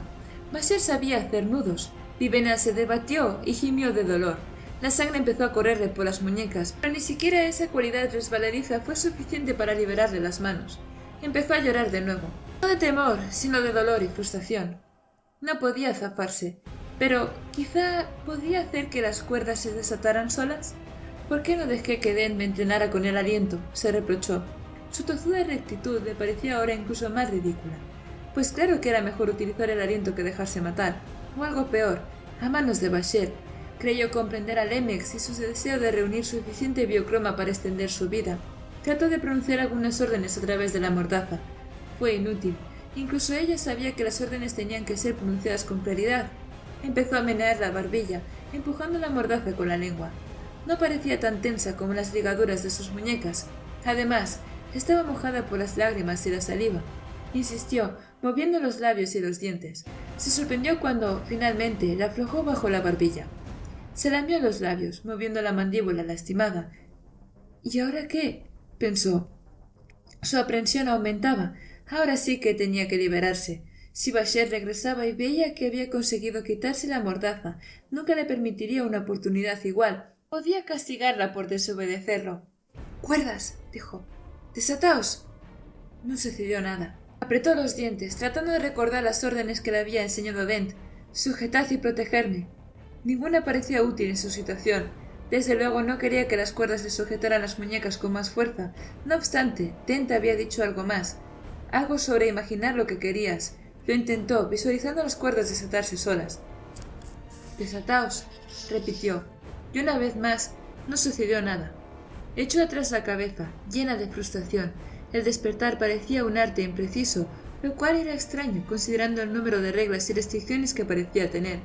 Speaker 1: Bashir sabía hacer nudos. Vivena se debatió y gimió de dolor. La sangre empezó a correrle por las muñecas, pero ni siquiera esa cualidad resbaladiza fue suficiente para liberarle las manos. Empezó a llorar de nuevo. No de temor, sino de dolor y frustración. No podía zafarse. Pero quizá podía hacer que las cuerdas se desataran solas. ¿Por qué no dejé que Dent me entrenara con el aliento?, se reprochó. Su tozuda rectitud le parecía ahora incluso más ridícula. Pues claro que era mejor utilizar el aliento que dejarse matar, o algo peor, a manos de Bashir. Creyó comprender a Lemex y su deseo de reunir suficiente biocroma para extender su vida. Trató de pronunciar algunas órdenes a través de la mordaza. Fue inútil. Incluso ella sabía que las órdenes tenían que ser pronunciadas con claridad. Empezó a menear la barbilla, empujando la mordaza con la lengua. No parecía tan tensa como las ligaduras de sus muñecas. Además, estaba mojada por las lágrimas y la saliva. Insistió, moviendo los labios y los dientes. Se sorprendió cuando, finalmente, la aflojó bajo la barbilla. Se lamió los labios, moviendo la mandíbula lastimada. ¿Y ahora qué?, pensó. Su aprensión aumentaba. Ahora sí que tenía que liberarse. Si Bashir regresaba y veía que había conseguido quitarse la mordaza, nunca le permitiría una oportunidad igual. Podía castigarla por desobedecerlo. «¡Cuerdas!», dijo. «¡Desataos!». No sucedió nada. Apretó los dientes, tratando de recordar las órdenes que le había enseñado Dent. «Sujetad y protegerme». Ninguna parecía útil en su situación. Desde luego no quería que las cuerdas le sujetaran las muñecas con más fuerza. No obstante, Dent había dicho algo más. Algo sobre imaginar lo que querías. Lo intentó, visualizando las cuerdas desatarse solas. «Desataos», repitió. Y una vez más, no sucedió nada. Echó atrás la cabeza, llena de frustración. El despertar parecía un arte impreciso, lo cual era extraño considerando el número de reglas y restricciones que parecía tener.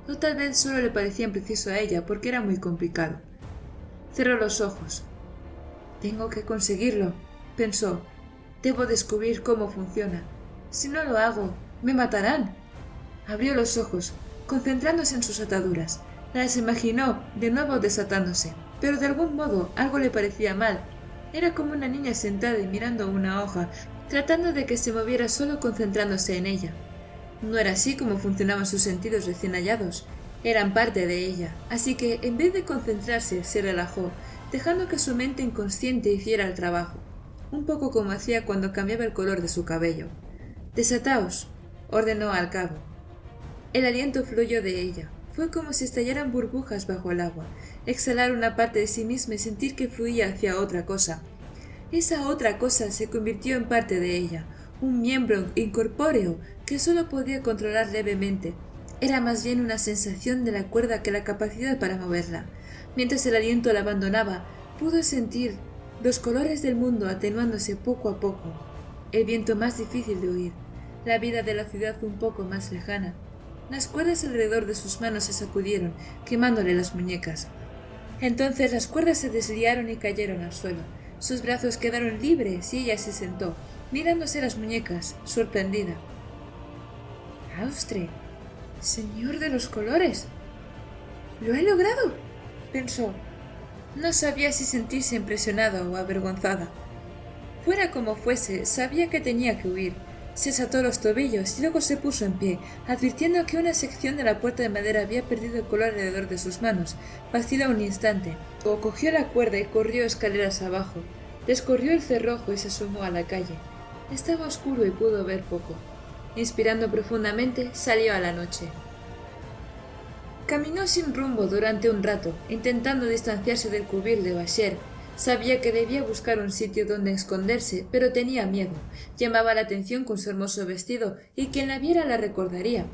Speaker 1: O tal vez solo le parecía impreciso a ella porque era muy complicado. Cerró los ojos. «Tengo que conseguirlo», pensó. «Debo descubrir cómo funciona. Si no lo hago, me matarán». Abrió los ojos, concentrándose en sus ataduras. Las imaginó de nuevo desatándose, pero de algún modo algo le parecía mal. Era como una niña sentada y mirando una hoja. tratando de que se moviera solo concentrándose en ella. No era así como funcionaban sus sentidos recién hallados, eran parte de ella, así que en vez de concentrarse se relajó, dejando que su mente inconsciente hiciera el trabajo, un poco como hacía cuando cambiaba el color de su cabello. «Desataos», ordenó al cabo. El aliento fluyó de ella. Fue como si estallaran burbujas bajo el agua, exhalar una parte de sí misma y sentir que fluía hacia otra cosa. Esa otra cosa se convirtió en parte de ella, un miembro incorpóreo que solo podía controlar levemente. Era más bien una sensación de la cuerda que la capacidad para moverla. Mientras el aliento la abandonaba, pudo sentir los colores del mundo atenuándose poco a poco, el viento más difícil de oír, la vida de la ciudad un poco más lejana. Las cuerdas alrededor de sus manos se sacudieron, quemándole las muñecas. Entonces las cuerdas se desliaron y cayeron al suelo. Sus brazos quedaron libres y ella se sentó, mirándose las muñecas, sorprendida. «Austre, señor de los colores. ¡Lo he logrado!», pensó. No sabía si sentirse impresionada o avergonzada. Fuera como fuese, sabía que tenía que huir. Se ató los tobillos y luego se puso en pie, advirtiendo que una sección de la puerta de madera había perdido el color alrededor de sus manos. Vaciló un instante, o cogió la cuerda y corrió escaleras abajo. Descorrió el cerrojo y se asomó a la calle. Estaba oscuro y pudo ver poco. Inspirando profundamente, salió a la noche. Caminó sin rumbo durante un rato, intentando distanciarse del cubil de Bashir. Sabía que debía buscar un sitio donde esconderse, pero tenía miedo. Llamaba la atención con su hermoso vestido, y quien la viera la recordaría.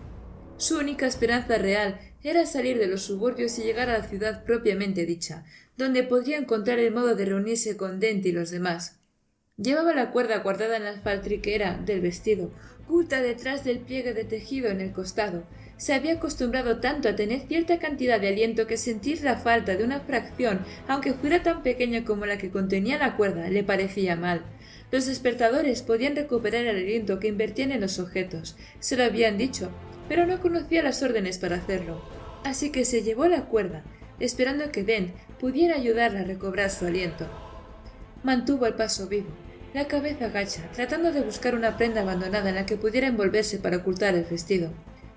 Speaker 1: Su única esperanza real era salir de los suburbios y llegar a la ciudad propiamente dicha, donde podría encontrar el modo de reunirse con Dent y los demás. Llevaba la cuerda guardada en la faltriquera del vestido, oculta detrás del pliegue de tejido en el costado. Se había acostumbrado tanto a tener cierta cantidad de aliento que sentir la falta de una fracción, aunque fuera tan pequeña como la que contenía la cuerda, le parecía mal. Los despertadores podían recuperar el aliento que invertían en los objetos, se lo habían dicho, pero no conocía las órdenes para hacerlo. Así que se llevó la cuerda, esperando que Dent pudiera ayudarla a recobrar su aliento. Mantuvo el paso vivo, la cabeza gacha, tratando de buscar una prenda abandonada en la que pudiera envolverse para ocultar el vestido.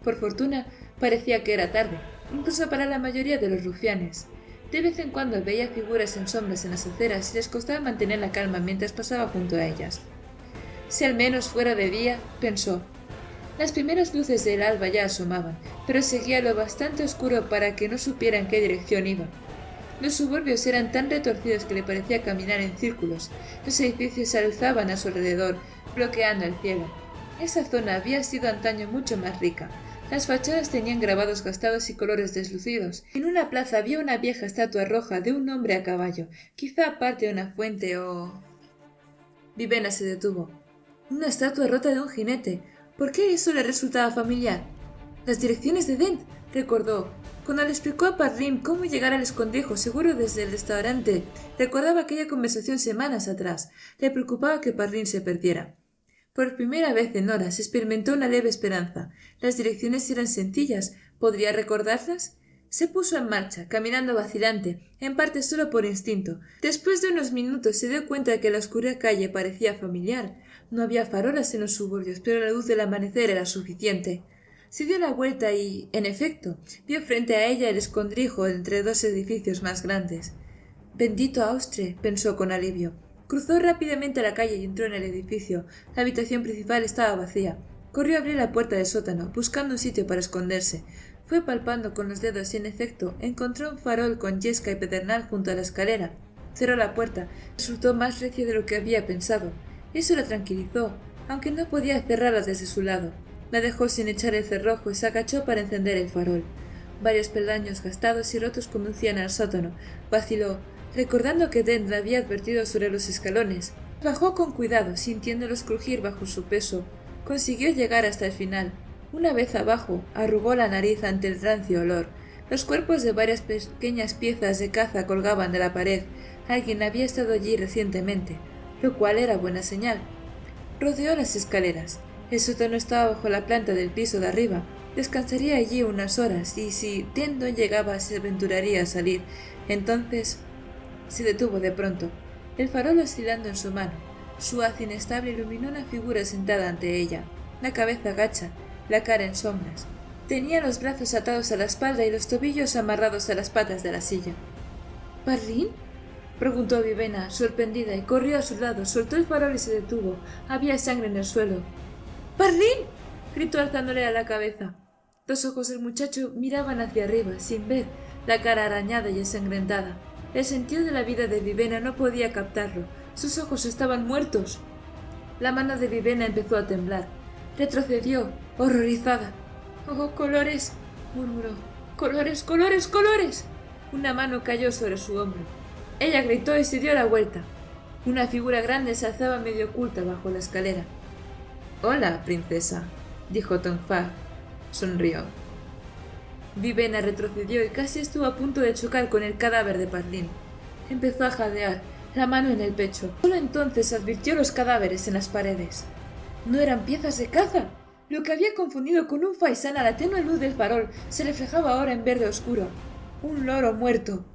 Speaker 1: Por fortuna, parecía que era tarde, incluso para la mayoría de los rufianes. De vez en cuando veía figuras en sombras en las aceras y les costaba mantener la calma mientras pasaba junto a ellas. Si al menos fuera de día, pensó. Las primeras luces del alba ya asomaban, pero seguía lo bastante oscuro para que no supiera en qué dirección iba. Los suburbios eran tan retorcidos que le parecía caminar en círculos. Los edificios se alzaban a su alrededor, bloqueando el cielo. Esa zona había sido antaño mucho más rica. Las fachadas tenían grabados gastados y colores deslucidos. En una plaza había una vieja estatua roja de un hombre a caballo, quizá parte de una fuente o... Vivena se detuvo. Una estatua rota de un jinete. ¿Por qué eso le resultaba familiar? Las direcciones de Dent, recordó. Cuando le explicó a Parrim cómo llegar al escondrijo seguro desde el restaurante, recordaba aquella conversación semanas atrás. Le preocupaba que Parrim se perdiera. Por primera vez en horas experimentó una leve esperanza. Las direcciones eran sencillas. ¿Podría recordarlas? Se puso en marcha, caminando vacilante, en parte solo por instinto. Después de unos minutos se dio cuenta de que la oscura calle parecía familiar. No había farolas en los suburbios, pero la luz del amanecer era suficiente. Se dio la vuelta y, en efecto, vio frente a ella el escondrijo entre dos edificios más grandes. «Bendito Austre», pensó con alivio. Cruzó rápidamente la calle y entró en el edificio. La habitación principal estaba vacía. Corrió a abrir la puerta del sótano, buscando un sitio para esconderse. Fue palpando con los dedos y, en efecto, encontró un farol con yesca y pedernal junto a la escalera. Cerró la puerta. Resultó más recia de lo que había pensado. Eso la tranquilizó, aunque no podía cerrarla desde su lado. La dejó sin echar el cerrojo y se agachó para encender el farol. Varios peldaños gastados y rotos conducían al sótano. Vaciló, recordando que Dent la había advertido sobre los escalones. Bajó con cuidado, sintiéndolos crujir bajo su peso. Consiguió llegar hasta el final. Una vez abajo, arrugó la nariz ante el rancio olor. Los cuerpos de varias pequeñas piezas de caza colgaban de la pared. Alguien había estado allí recientemente, lo cual era buena señal. Rodeó las escaleras. El sótano estaba bajo la planta del piso de arriba. Descansaría allí unas horas y si Dent no llegaba se aventuraría a salir. Entonces se detuvo de pronto, el farol oscilando en su mano. Su haz inestable iluminó una figura sentada ante ella, la cabeza gacha, la cara en sombras. Tenía los brazos atados a la espalda y los tobillos amarrados a las patas de la silla. —¿Parlin? —preguntó Vivena, sorprendida, y corrió a su lado, soltó el farol y se detuvo. Había sangre en el suelo. —¡Parlin! —gritó alzándole a la cabeza. Los ojos del muchacho miraban hacia arriba, sin ver, la cara arañada y ensangrentada. El sentido de la vida de Vivena no podía captarlo. Sus ojos estaban muertos. La mano de Vivena empezó a temblar. Retrocedió, horrorizada. —¡Oh, colores! —murmuró. —¡Colores, colores, colores! Una mano cayó sobre su hombro. Ella gritó y se dio la vuelta. Una figura grande se alzaba medio oculta bajo la escalera. —Hola, princesa —dijo Tong Fa. Sonrió. Vivena retrocedió y casi estuvo a punto de chocar con el cadáver de Parlin. Empezó a jadear, la mano en el pecho. Solo entonces advirtió los cadáveres en las paredes. No eran piezas de caza. Lo que había confundido con un faisán a la tenue luz del farol se reflejaba ahora en verde oscuro. Un loro muerto.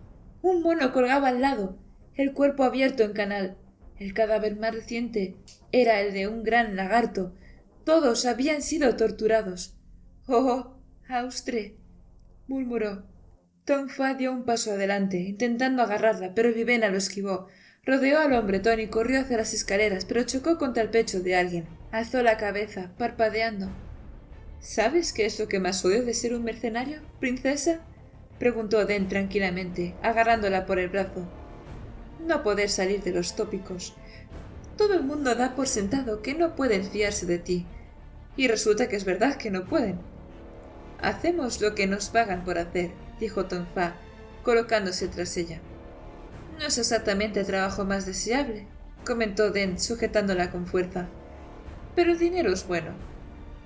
Speaker 1: Un mono colgaba al lado, el cuerpo abierto en canal. El cadáver más reciente era el de un gran lagarto. Todos habían sido torturados. —¡Oh, Austre! —murmuró. Tong Fa dio un paso adelante, intentando agarrarla, pero Vivena lo esquivó. Rodeó al hombretón y corrió hacia las escaleras, pero chocó contra el pecho de alguien. Alzó la cabeza, parpadeando. —¿Sabes qué es lo que más odio de ser un mercenario, princesa? —preguntó Den tranquilamente, agarrándola por el brazo. No poder salir de los tópicos. Todo el mundo da por sentado que no pueden fiarse de ti. Y resulta que es verdad que no pueden. —Hacemos lo que nos pagan por hacer —dijo Tong Fa, colocándose tras ella. —No es exactamente el trabajo más deseable —comentó Den, sujetándola con fuerza—. Pero el dinero es bueno.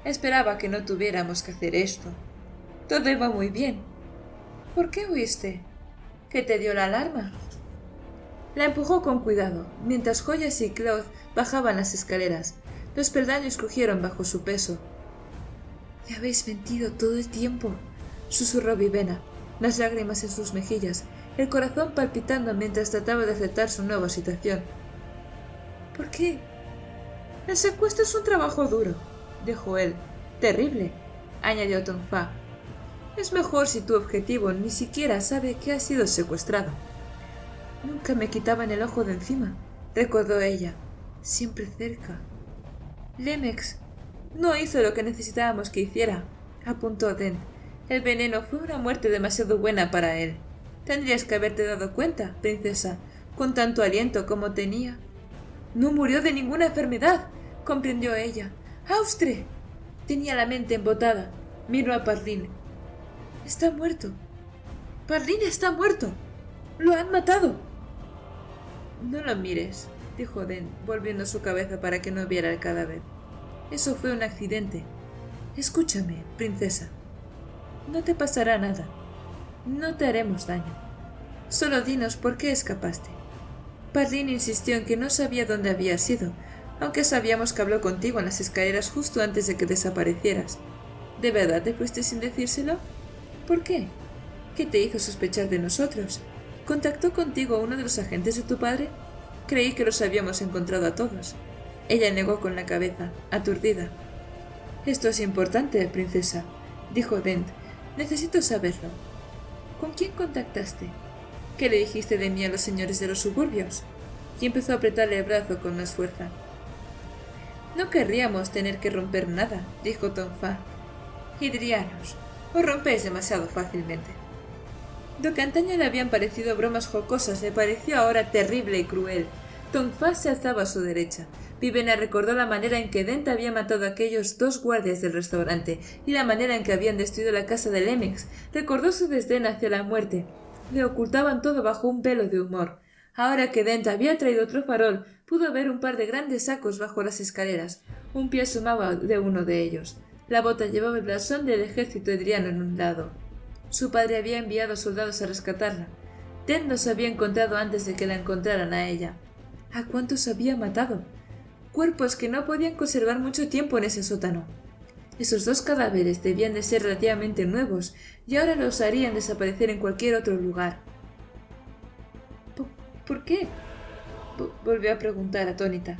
Speaker 1: Esperaba que no tuviéramos que hacer esto. Todo iba muy bien. —¿Por qué huiste? ¿Qué te dio la alarma? La empujó con cuidado, mientras Joyas y Claude bajaban las escaleras. Los peldaños crujieron bajo su peso. —Me habéis mentido todo el tiempo —susurró Vivena, las lágrimas en sus mejillas, el corazón palpitando mientras trataba de aceptar su nueva situación. —¿Por qué? —El secuestro es un trabajo duro —dijo él—. Terrible —añadió Tong Fa—. Es mejor si tu objetivo ni siquiera sabe que has sido secuestrado. Nunca me quitaban el ojo de encima —recordó ella—. Siempre cerca. Lemex no hizo lo que necesitábamos que hiciera —apuntó Den—. El veneno fue una muerte demasiado buena para él. Tendrías que haberte dado cuenta, princesa, con tanto aliento como tenía. No murió de ninguna enfermedad —comprendió ella. —¡Austre! Tenía la mente embotada. Miró a Parlin. —Está muerto. Parlin está muerto. Lo han matado. No lo mires —dijo Den, volviendo su cabeza para que no viera el cadáver. Eso fue un accidente. Escúchame, princesa. No te pasará nada. No te haremos daño. Solo dinos por qué escapaste. Parlin insistió en que no sabía dónde habías ido, aunque sabíamos que habló contigo en las escaleras justo antes de que desaparecieras. ¿De verdad te fuiste sin decírselo? ¿Por qué? ¿Qué te hizo sospechar de nosotros? ¿Contactó contigo uno de los agentes de tu padre? Creí que los habíamos encontrado a todos. Ella negó con la cabeza, aturdida. Esto es importante, princesa, dijo Dent. Necesito saberlo. ¿Con quién contactaste? ¿Qué le dijiste de mí a los señores de los suburbios? Y empezó a apretarle el brazo con más fuerza. No querríamos tener que romper nada, dijo Tong Fa. Hidrianos, os rompéis demasiado fácilmente. Lo que antaño le habían parecido bromas jocosas le pareció ahora terrible y cruel. Tong Fa se alzaba a su derecha. Vivena recordó la manera en que Dent había matado a aquellos 2 guardias del restaurante y la manera en que habían destruido la casa de Lemex. Recordó su desdén hacia la muerte. Le ocultaban todo bajo un velo de humor. Ahora que Dent había traído otro farol, pudo ver un par de grandes sacos bajo las escaleras. Un pie asomaba de uno de ellos. La bota llevaba el blasón del ejército edriano en un lado. Su padre había enviado soldados a rescatarla. Dent los había encontrado antes de que la encontraran a ella. ¿A cuántos había matado? Cuerpos que no podían conservar mucho tiempo en ese sótano. Esos 2 cadáveres debían de ser relativamente nuevos y ahora los harían desaparecer en cualquier otro lugar. ¿Por qué? Volvió a preguntar atónita.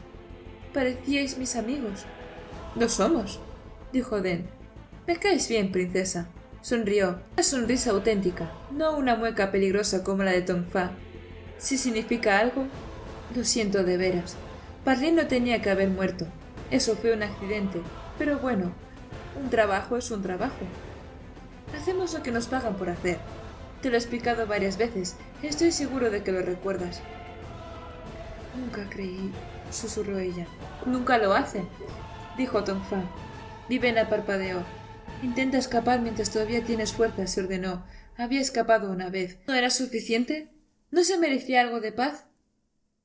Speaker 1: Parecíais mis amigos. Lo somos, dijo Den. Me caes bien, princesa. Sonrió. Una sonrisa auténtica, no una mueca peligrosa como la de Tongfa. Si significa algo, lo siento de veras. Parlin no tenía que haber muerto. Eso fue un accidente. Pero bueno, un trabajo es un trabajo. Hacemos lo que nos pagan por hacer. Te lo he explicado varias veces. Estoy seguro de que lo recuerdas. Nunca creí, susurró ella. Nunca lo hacen, dijo Tongfa. Vivena parpadeó. Intenta escapar mientras todavía tienes fuerza, se ordenó. Había escapado una vez. ¿No era suficiente? ¿No se merecía algo de paz?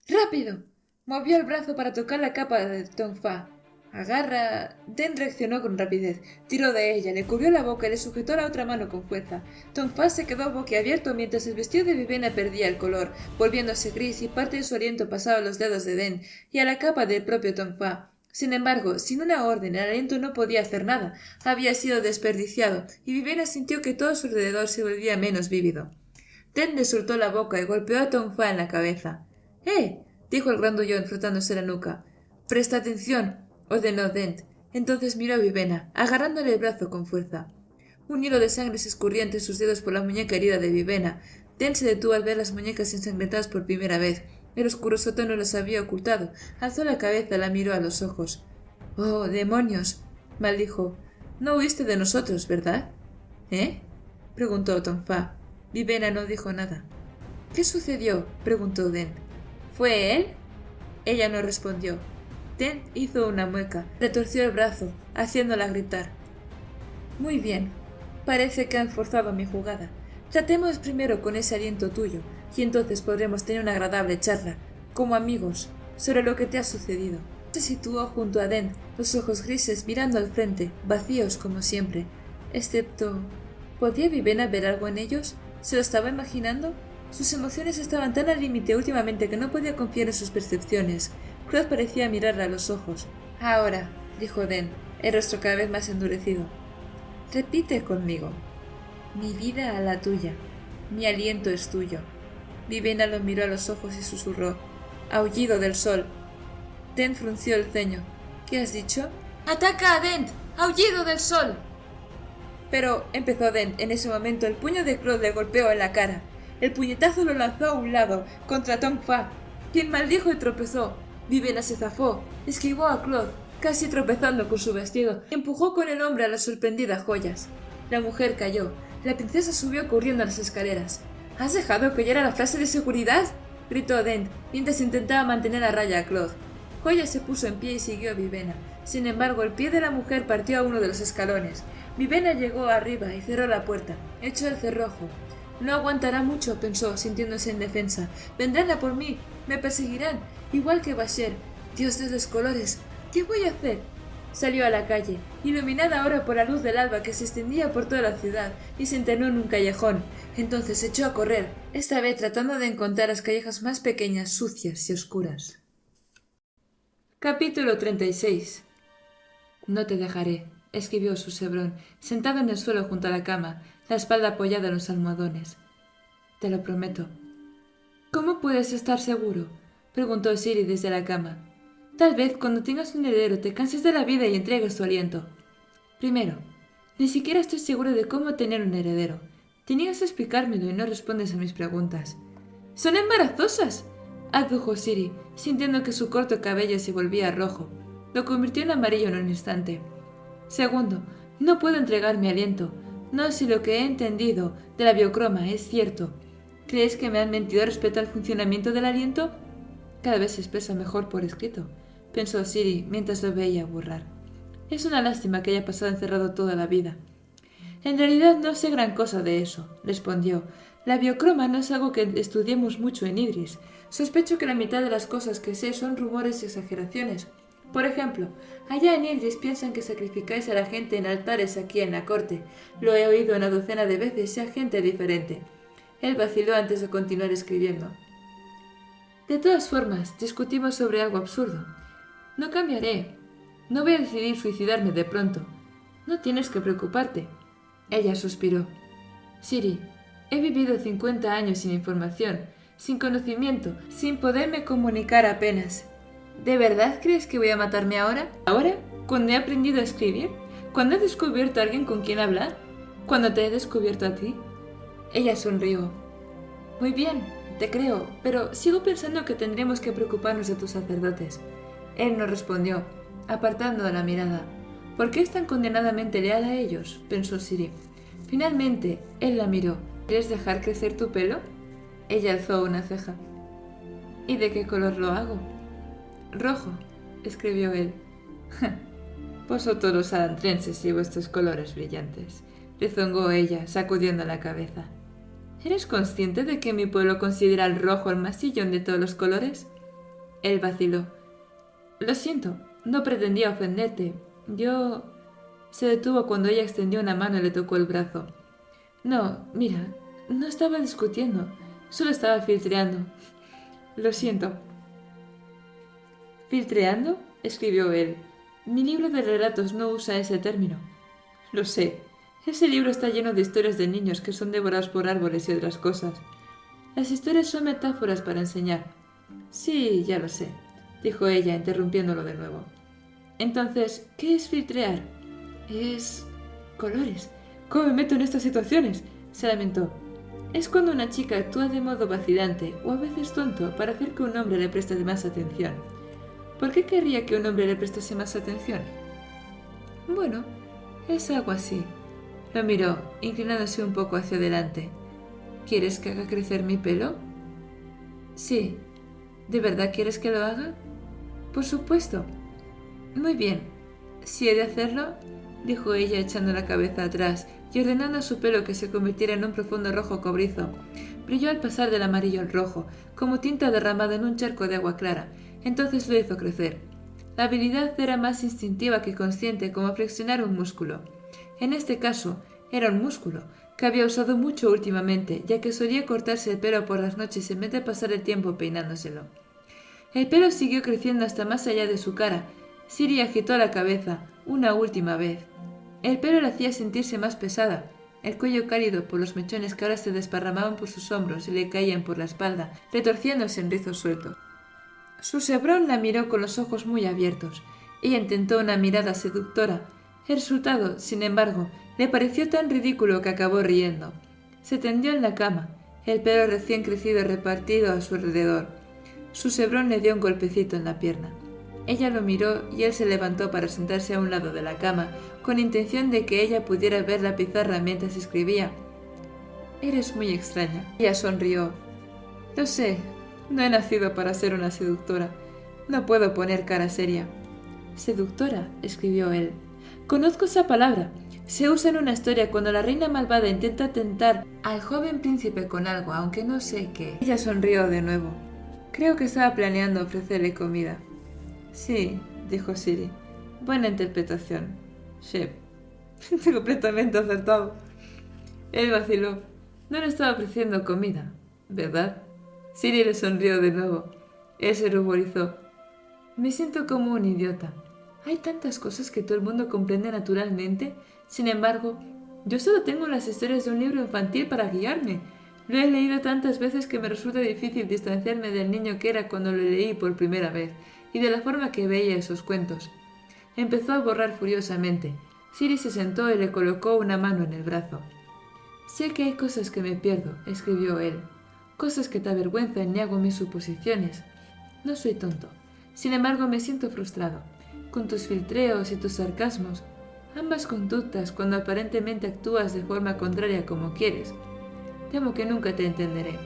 Speaker 1: ¡Rápido! Movió el brazo para tocar la capa de Tongfa. Agarra. Den reaccionó con rapidez. Tiró de ella, le cubrió la boca y le sujetó la otra mano con fuerza. Tongfa se quedó boquiabierto mientras el vestido de Vivena perdía el color, volviéndose gris y parte de su aliento pasaba a los dedos de Den y a la capa del propio Tongfa. Sin embargo, sin una orden, el aliento no podía hacer nada. Había sido desperdiciado, y Vivena sintió que todo a su alrededor se volvía menos vívido. Den le soltó la boca y golpeó a Tongfa en la cabeza. Dijo el grandullón frotándose la nuca. Presta atención, ordenó Dent. Entonces miró a Vivena, agarrándole el brazo con fuerza. Un hilo de sangre se escurría entre sus dedos por la muñeca herida de Vivena. Dent se detuvo al ver las muñecas ensangrentadas por primera vez. El oscuro sótano las había ocultado. Alzó la cabeza, la miró a los ojos. ¡Oh, demonios! Maldijo. No huiste de nosotros, ¿verdad? Preguntó Tongfa. Vivena no dijo nada. ¿Qué sucedió? Preguntó Dent. ¿Fue él? Ella no respondió. Dent hizo una mueca, retorció el brazo, haciéndola gritar. Muy bien. Parece que han forzado mi jugada. Tratemos primero con ese aliento tuyo, y entonces podremos tener una agradable charla, como amigos, sobre lo que te ha sucedido. Se situó junto a Dent, los ojos grises mirando al frente, vacíos como siempre, excepto... ¿Podía Vivena ver algo en ellos? ¿Se lo estaba imaginando? Sus emociones estaban tan al límite últimamente que no podía confiar en sus percepciones. Claude parecía mirarla a los ojos. Ahora, dijo Dent, el rostro cada vez más endurecido. Repite conmigo. Mi vida a la tuya. Mi aliento es tuyo. Vivena lo miró a los ojos y susurró. Aullido del sol. Dent frunció el ceño. ¿Qué has dicho? ¡Ataca a Dent! ¡Aullido del sol! Pero, empezó Dent, en ese momento el puño de Claude le golpeó en la cara. El puñetazo lo lanzó a un lado, contra Tongfa, quien maldijo y tropezó. Vivena se zafó, esquivó a Claude, casi tropezando con su vestido, y empujó con el hombro a las sorprendidas joyas. La mujer cayó. La princesa subió corriendo a las escaleras. ¿Has dejado que oyera la frase de seguridad? Gritó Dent, mientras intentaba mantener a raya a Claude. Joya se puso en pie y siguió a Vivena. Sin embargo, el pie de la mujer partió a uno de los escalones. Vivena llegó arriba y cerró la puerta. Echó el cerrojo. No aguantará mucho, pensó, sintiéndose indefensa. Vendrán a por mí, me perseguirán, igual que Basher. Dios de los colores, ¿qué voy a hacer? Salió a la calle, iluminada ahora por la luz del alba que se extendía por toda la ciudad, y se internó en un callejón. Entonces echó a correr, esta vez tratando de encontrar las callejas más pequeñas, sucias y oscuras. Capítulo 36. No te dejaré, escribió Susebron, sentado en el suelo junto a la cama, la espalda apoyada en los almohadones. Te lo prometo. ¿Cómo puedes estar seguro? Preguntó Ciri desde la cama. Tal vez cuando tengas un heredero te canses de la vida y entregues tu aliento. Primero, ni siquiera estoy seguro de cómo tener un heredero. Te niegas a explicármelo y no respondes a mis preguntas. ¡Son embarazosas!, adujo Ciri, sintiendo que su corto cabello se volvía rojo. Lo convirtió en amarillo en un instante. Segundo, no puedo entregar mi aliento. No sé si lo que he entendido de la biocroma es cierto. ¿Crees que me han mentido respecto al funcionamiento del aliento? Cada vez se expresa mejor por escrito, pensó Ciri mientras lo veía borrar. Es una lástima que haya pasado encerrado toda la vida. En realidad no sé gran cosa de eso, respondió. La biocroma no es algo que estudiemos mucho en Idris. Sospecho que la mitad de las cosas que sé son rumores y exageraciones. Por ejemplo, allá en Idris piensan que sacrificáis a la gente en altares aquí en la corte. Lo he oído una docena de veces y a gente diferente. Él vaciló antes de continuar escribiendo. De todas formas, discutimos sobre algo absurdo. No cambiaré. No voy a decidir suicidarme de pronto. No tienes que preocuparte. Ella suspiró. Ciri, he vivido 50 años sin información, sin conocimiento, sin poderme comunicar apenas. ¿De verdad crees que voy a matarme ahora? ¿Ahora? ¿Cuando he aprendido a escribir? ¿Cuando he descubierto a alguien con quien hablar? ¿Cuando te he descubierto a ti? Ella sonrió. Muy bien, te creo, pero sigo pensando que tendríamos que preocuparnos de tus sacerdotes. Él no respondió, apartando la mirada. ¿Por qué es tan condenadamente leal a ellos?, pensó Siri. Finalmente, él la miró. ¿Quieres dejar crecer tu pelo? Ella alzó una ceja. ¿Y de qué color lo hago? Rojo, escribió él. Vosotros los alantrenses y vuestros colores brillantes, rezongó ella, sacudiendo la cabeza. ¿Eres consciente de que mi pueblo considera el rojo el más chillón de todos los colores? Él vaciló. Lo siento, no pretendía ofenderte. Yo... Se detuvo cuando ella extendió una mano y le tocó el brazo. No, mira, no estaba discutiendo, solo estaba filtreando. Lo siento. ¿Filtreando?, escribió él. Mi libro de relatos no usa ese término. Lo sé. Ese libro está lleno de historias de niños que son devorados por árboles y otras cosas. Las historias son metáforas para enseñar. Sí, ya lo sé, dijo ella, interrumpiéndolo de nuevo. Entonces, ¿qué es filtrear? Es... colores. ¿Cómo me meto en estas situaciones?, se lamentó. Es cuando una chica actúa de modo vacilante o a veces tonto para hacer que un hombre le preste más atención. ¿Por qué querría que un hombre le prestase más atención? Bueno, es algo así. Lo miró, inclinándose un poco hacia adelante. ¿Quieres que haga crecer mi pelo? Sí. ¿De verdad quieres que lo haga? Por supuesto. Muy bien. Si he de hacerlo, dijo ella echando la cabeza atrás y ordenando a su pelo que se convirtiera en un profundo rojo cobrizo. Brilló al pasar del amarillo al rojo, como tinta derramada en un charco de agua clara. Entonces lo hizo crecer. La habilidad era más instintiva que consciente, como flexionar un músculo. En este caso, era un músculo, que había usado mucho últimamente, ya que solía cortarse el pelo por las noches en vez de pasar el tiempo peinándoselo. El pelo siguió creciendo hasta más allá de su cara. Siri agitó la cabeza, una última vez. El pelo la hacía sentirse más pesada. El cuello cálido por los mechones que ahora se desparramaban por sus hombros y le caían por la espalda, retorciéndose en rizos sueltos. Su Sebrón la miró con los ojos muy abiertos. Ella intentó una mirada seductora. El resultado, sin embargo, le pareció tan ridículo que acabó riendo. Se tendió en la cama, el pelo recién crecido repartido a su alrededor. Su Sebrón le dio un golpecito en la pierna. Ella lo miró y él se levantó para sentarse a un lado de la cama, con intención de que ella pudiera ver la pizarra mientras escribía. Eres muy extraña. Ella sonrió. Lo sé, no he nacido para ser una seductora. No puedo poner cara seria. Seductora, escribió él. Conozco esa palabra. Se usa en una historia cuando la reina malvada intenta tentar al joven príncipe con algo, aunque no sé qué. Ella sonrió de nuevo. Creo que estaba planeando ofrecerle comida. Sí, dijo Siri. Buena interpretación. Sí, completamente acertado. Él vaciló. No le estaba ofreciendo comida, ¿verdad? Siri le sonrió de nuevo. Él se ruborizó. Me siento como un idiota. Hay tantas cosas que todo el mundo comprende naturalmente. Sin embargo, yo solo tengo las historias de un libro infantil para guiarme. Lo he leído tantas veces que me resulta difícil distanciarme del niño que era cuando lo leí por primera vez y de la forma que veía esos cuentos. Empezó a borrar furiosamente. Siri se sentó y le colocó una mano en el brazo. Sé que hay cosas que me pierdo, escribió él. Cosas que te avergüenzan y hago mis suposiciones. No soy tonto. Sin embargo, me siento frustrado. Con tus filtreos y tus sarcasmos, ambas conductas cuando aparentemente actúas de forma contraria como quieres. Temo que nunca te entenderé.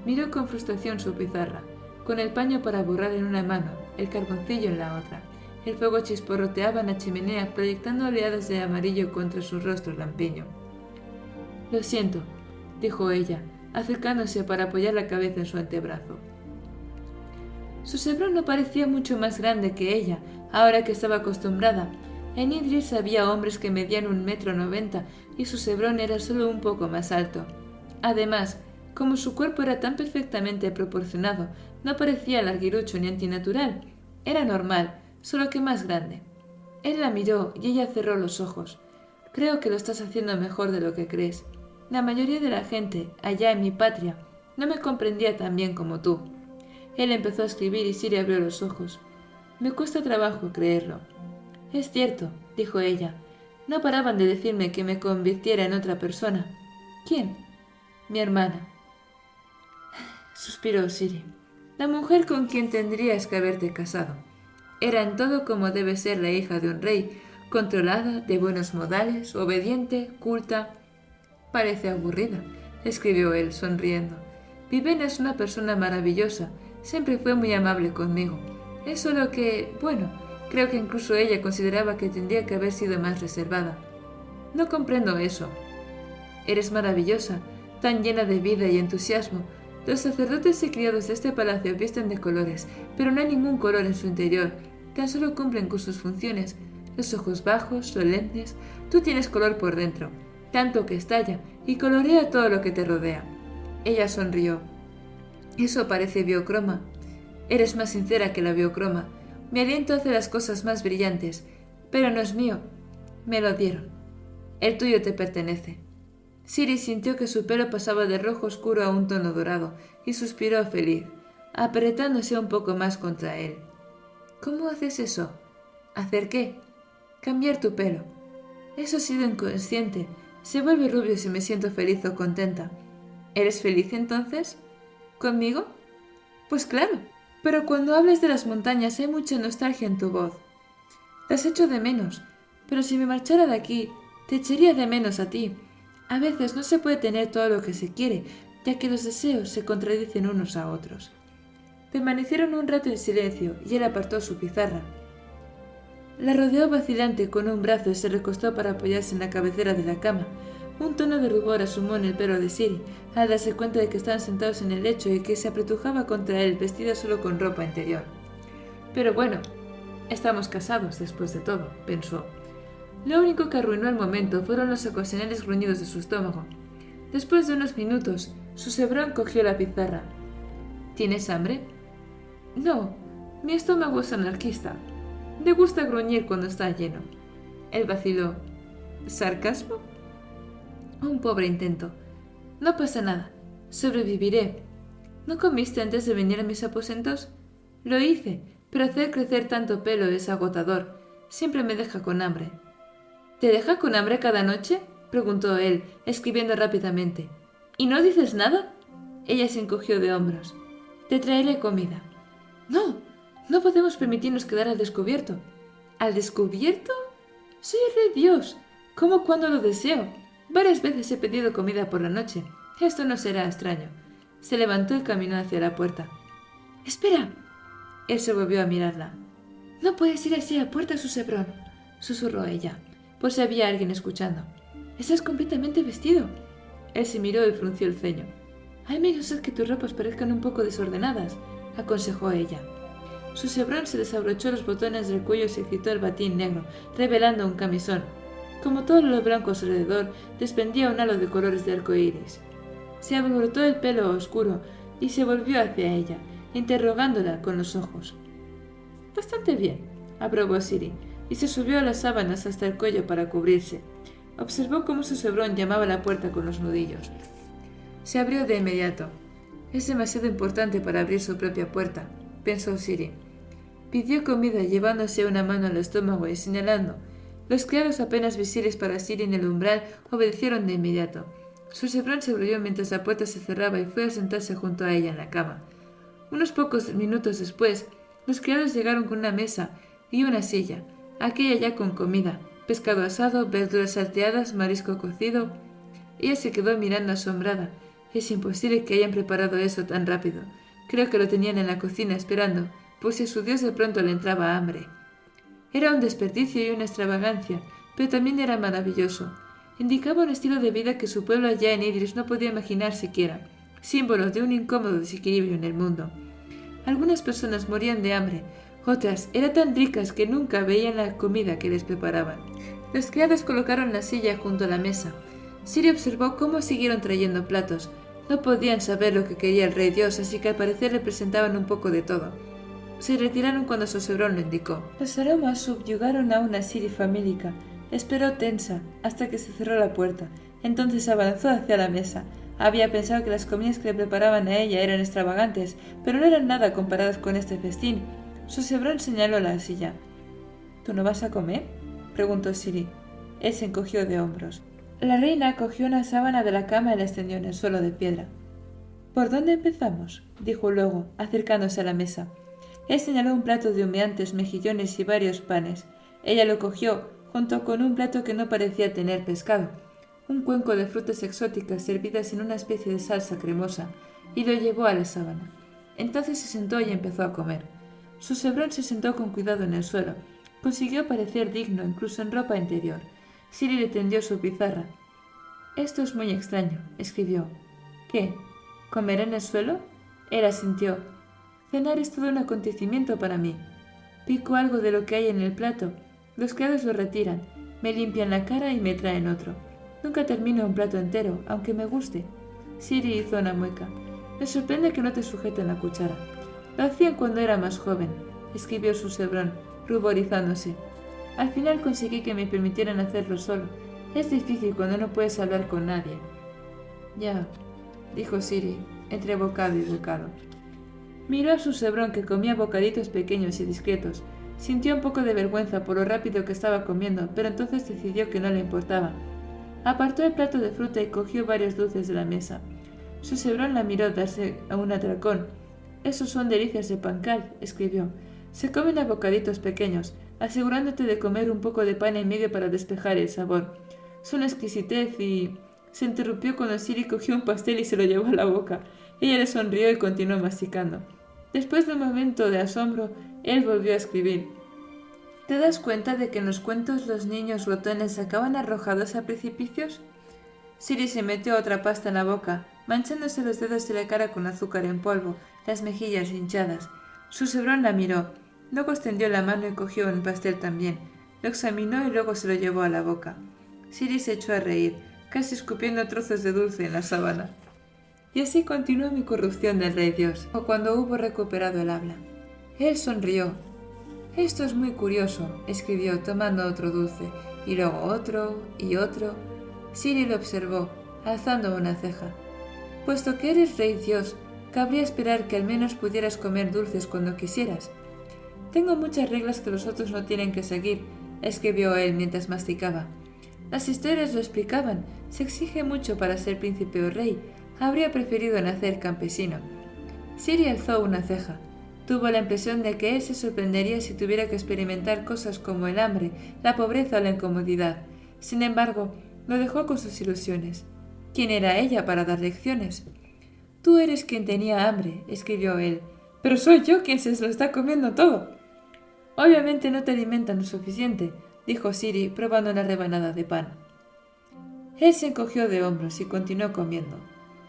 Speaker 1: Miró con frustración su pizarra, con el paño para borrar en una mano, el carboncillo en la otra. El fuego chisporroteaba en la chimenea, proyectando oleadas de amarillo contra su rostro lampiño. Lo siento, dijo ella, acercándose para apoyar la cabeza en su antebrazo. Su Sebrón no parecía mucho más grande que ella, ahora que estaba acostumbrada. En Idris había hombres que medían 1,90 m y su Sebrón era solo un poco más alto. Además, como su cuerpo era tan perfectamente proporcionado, no parecía larguirucho ni antinatural. Era normal, solo que más grande. Él la miró y ella cerró los ojos. Creo que lo estás haciendo mejor de lo que crees. La mayoría de la gente, allá en mi patria, no me comprendía tan bien como tú. Él empezó a escribir y Siri abrió los ojos. Me cuesta trabajo creerlo. Es cierto, dijo ella. No paraban de decirme que me convirtiera en otra persona. ¿Quién? Mi hermana. Suspiró Siri. La mujer con quien tendrías que haberte casado. Era en todo como debe ser la hija de un rey, controlada, de buenos modales, obediente, culta. Parece aburrida, escribió él, sonriendo. Vivena es una persona maravillosa, siempre fue muy amable conmigo. Es solo que, bueno, creo que incluso ella consideraba que tendría que haber sido más reservada. No comprendo eso. Eres maravillosa, tan llena de vida y entusiasmo. Los sacerdotes y criados de este palacio visten de colores, pero no hay ningún color en su interior, tan solo cumplen con sus funciones. Los ojos bajos, solemnes, tú tienes color por dentro, tanto que estalla y colorea todo lo que te rodea. Ella sonrió. Eso parece biocroma. Eres más sincera que la biocroma. Mi aliento hace las cosas más brillantes, pero no es mío. Me lo dieron. El tuyo te pertenece. Siri sintió que su pelo pasaba de rojo oscuro a un tono dorado y suspiró feliz, apretándose un poco más contra él. ¿Cómo haces eso? ¿Hacer qué? Cambiar tu pelo. Eso ha sido inconsciente. Se vuelve rubio si me siento feliz o contenta. ¿Eres feliz entonces? ¿Conmigo? Pues claro. Pero cuando hables de las montañas hay mucha nostalgia en tu voz. Las echo de menos, pero si me marchara de aquí, te echaría de menos a ti. A veces no se puede tener todo lo que se quiere, ya que los deseos se contradicen unos a otros. Permanecieron un rato en silencio y él apartó su pizarra. La rodeó vacilante con un brazo y se recostó para apoyarse en la cabecera de la cama. Un tono de rubor asomó en el pelo de Siri, al darse cuenta de que estaban sentados en el lecho y que se apretujaba contra él vestida solo con ropa interior. Pero bueno, estamos casados después de todo, pensó. Lo único que arruinó el momento fueron los ocasionales gruñidos de su estómago. Después de unos minutos, su cebrón cogió la pizarra. ¿Tienes hambre? No, mi estómago es anarquista. Le gusta gruñir cuando está lleno. Él vaciló. ¿Sarcasmo? Un pobre intento. No pasa nada. Sobreviviré. ¿No comiste antes de venir a mis aposentos? Lo hice, pero hacer crecer tanto pelo es agotador. Siempre me deja con hambre. ¿Te deja con hambre cada noche? Preguntó él, escribiendo rápidamente. ¿Y no dices nada? Ella se encogió de hombros. Te traeré comida. No, no podemos permitirnos quedar al descubierto. ¿Al descubierto? Soy el rey Dios. ¿Cómo cuando lo deseo? Varias veces he pedido comida por la noche. Esto no será extraño. Se levantó y caminó hacia la puerta. ¡Espera! Él se volvió a mirarla. No puedes ir así a la puerta, Susebrón, susurró ella, por si había alguien escuchando. Estás completamente vestido. Él se miró y frunció el ceño. Hay menos que tus ropas parezcan un poco desordenadas, aconsejó ella. Susebrón se desabrochó los botones del cuello y se quitó el batín negro, revelando un camisón. Como todo lo blanco a su alrededor, desprendía un halo de colores de arco iris. Se alborotó el pelo oscuro y se volvió hacia ella, interrogándola con los ojos. Bastante bien, aprobó Siri, y se subió a las sábanas hasta el cuello para cubrirse. Observó cómo Susebrón llamaba a la puerta con los nudillos. Se abrió de inmediato. Es demasiado importante para abrir su propia puerta, pensó Siri. Pidió comida llevándose una mano al estómago y señalando. Los criados apenas visibles para Siri en el umbral obedecieron de inmediato. Susebrón se volvió mientras la puerta se cerraba y fue a sentarse junto a ella en la cama. Unos pocos minutos después, los criados llegaron con una mesa y una silla, aquella ya con comida, pescado asado, verduras salteadas, marisco cocido. Ella se quedó mirando asombrada. Es imposible que hayan preparado eso tan rápido. Creo que lo tenían en la cocina esperando, por si a su dios de pronto le entraba hambre. Era un desperdicio y una extravagancia, pero también era maravilloso. Indicaba un estilo de vida que su pueblo allá en Idris no podía imaginar siquiera, símbolo de un incómodo desequilibrio en el mundo. Algunas personas morían de hambre, otras eran tan ricas que nunca veían la comida que les preparaban. Los criados colocaron la silla junto a la mesa. Siri observó cómo siguieron trayendo platos. No podían saber lo que quería el rey Dios, así que al parecer representaban un poco de todo. Se retiraron cuando Susebrón lo indicó. Los aromas subyugaron a una Siri famélica. Esperó tensa, hasta que se cerró la puerta. Entonces avanzó hacia la mesa, Había pensado que las comidas que le preparaban a ella eran extravagantes, pero no eran nada comparadas con este festín. Su Sebrón señaló la silla. ¿Tú no vas a comer?, preguntó Siri. Él se encogió de hombros. La reina cogió una sábana de la cama y la extendió en el suelo de piedra. ¿Por dónde empezamos?, dijo luego, acercándose a la mesa. Él señaló un plato de humeantes mejillones y varios panes. Ella lo cogió, junto con un plato que no parecía tener pescado, un cuenco de frutas exóticas servidas en una especie de salsa cremosa, y lo llevó a la sábana. Entonces se sentó y empezó a comer. Su Sebrón se sentó con cuidado en el suelo. Consiguió parecer digno incluso en ropa interior. Siri le tendió su pizarra. «Esto es muy extraño», escribió. «¿Qué? ¿Comer en el suelo?». Él asintió. «Cenar es todo un acontecimiento para mí. Pico algo de lo que hay en el plato. Los criados lo retiran, me limpian la cara y me traen otro. Nunca termino un plato entero, aunque me guste». Siri hizo una mueca. «Me sorprende que no te sujeten la cuchara. Lo hacían cuando era más joven», escribió su Sebrón, ruborizándose. «Al final conseguí que me permitieran hacerlo solo. Es difícil cuando no puedes hablar con nadie». «Ya», dijo Siri, entre bocado y bocado. Miró a su Sebrón, que comía bocaditos pequeños y discretos. Sintió un poco de vergüenza por lo rápido que estaba comiendo, pero entonces decidió que no le importaba. Apartó el plato de fruta y cogió varios dulces de la mesa. Su Sebrón la miró darse a un atracón. «Esos son delicias de pancal», escribió. «Se comen a bocaditos pequeños, asegurándote de comer un poco de pan en medio para despejar el sabor. Son exquisitez y...». Se interrumpió cuando Siri cogió un pastel y se lo llevó a la boca. Ella le sonrió y continuó masticando. Después de un momento de asombro, él volvió a escribir. «¿Te das cuenta de que en los cuentos los niños glotones acaban arrojados a precipicios?». Siri se metió otra pasta en la boca, manchándose los dedos y la cara con azúcar en polvo, las mejillas hinchadas. Su Sebrón la miró. Luego extendió la mano y cogió un pastel también. Lo examinó y luego se lo llevó a la boca. Siri se echó a reír, casi escupiendo trozos de dulce en la sábana. «Y así continuó mi corrupción del rey Dios», o cuando hubo recuperado el habla. Él sonrió. «Esto es muy curioso», escribió, tomando otro dulce, y luego otro y otro. Siri lo observó, alzando una ceja. «Puesto que eres rey Dios, cabría esperar que al menos pudieras comer dulces cuando quisieras». «Tengo muchas reglas que los otros no tienen que seguir», escribió él mientras masticaba. «Las historias lo explicaban. Se exige mucho para ser príncipe o rey. Habría preferido nacer campesino». Siri alzó una ceja. Tuvo la impresión de que él se sorprendería si tuviera que experimentar cosas como el hambre, la pobreza o la incomodidad. Sin embargo, lo dejó con sus ilusiones. ¿Quién era ella para dar lecciones? «Tú eres quien tenía hambre», escribió él. «Pero soy yo quien se lo está comiendo todo». «Obviamente no te alimentan lo suficiente», dijo Siri, probando una rebanada de pan. Él se encogió de hombros y continuó comiendo.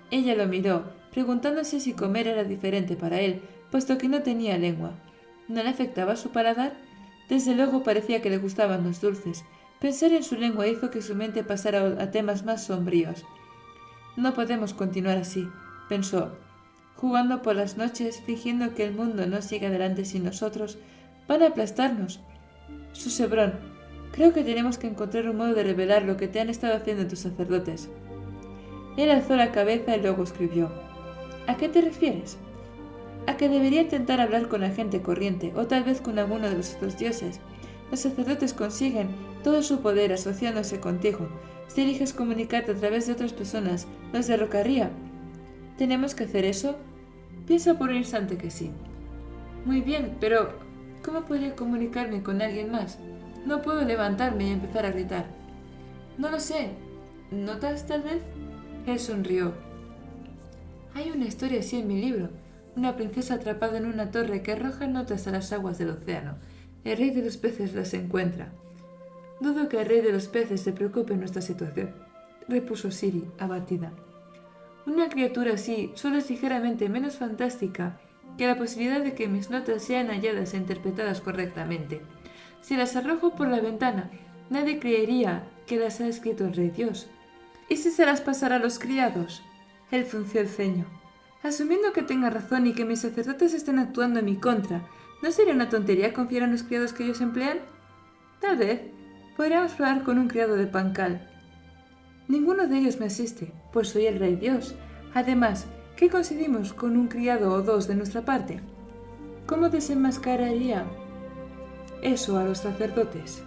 Speaker 1: Ella lo miró, preguntándose si comer era diferente para él, puesto que no tenía lengua. ¿No le afectaba su paladar? Desde luego parecía que le gustaban los dulces. Pensar en su lengua hizo que su mente pasara a temas más sombríos. «No podemos continuar así», pensó. «Jugando por las noches, fingiendo que el mundo no sigue adelante sin nosotros, van a aplastarnos». «Su Sebrón, creo que tenemos que encontrar un modo de revelar lo que te han estado haciendo tus sacerdotes». Él alzó la cabeza y luego escribió. «¿A qué te refieres?». «A que debería intentar hablar con la gente corriente, o tal vez con alguno de los otros dioses. Los sacerdotes consiguen todo su poder asociándose contigo. Si eliges comunicarte a través de otras personas, nos derrocaría». «¿Tenemos que hacer eso?». Piensa por un instante que sí. «Muy bien, pero ¿cómo podría comunicarme con alguien más? No puedo levantarme y empezar a gritar». «No lo sé. ¿Notas, tal vez?». Él sonrió. «Hay una historia así en mi libro. Una princesa atrapada en una torre que arroja notas a las aguas del océano. El rey de los peces las encuentra». «Dudo que el rey de los peces se preocupe en nuestra situación», repuso Siri, abatida. «Una criatura así solo es ligeramente menos fantástica que la posibilidad de que mis notas sean halladas e interpretadas correctamente. Si las arrojo por la ventana, nadie creería que las ha escrito el rey Dios». «¿Y si se las pasara a los criados?». Él frunció el ceño. «Asumiendo que tenga razón y que mis sacerdotes estén actuando en mi contra, ¿no sería una tontería confiar en los criados que ellos emplean?». «Tal vez. Podríamos probar con un criado de pancal». Ninguno de ellos me asiste, pues soy el Rey Dios. Además, ¿qué conseguimos con un criado o dos de nuestra parte? ¿Cómo desenmascararía eso a los sacerdotes?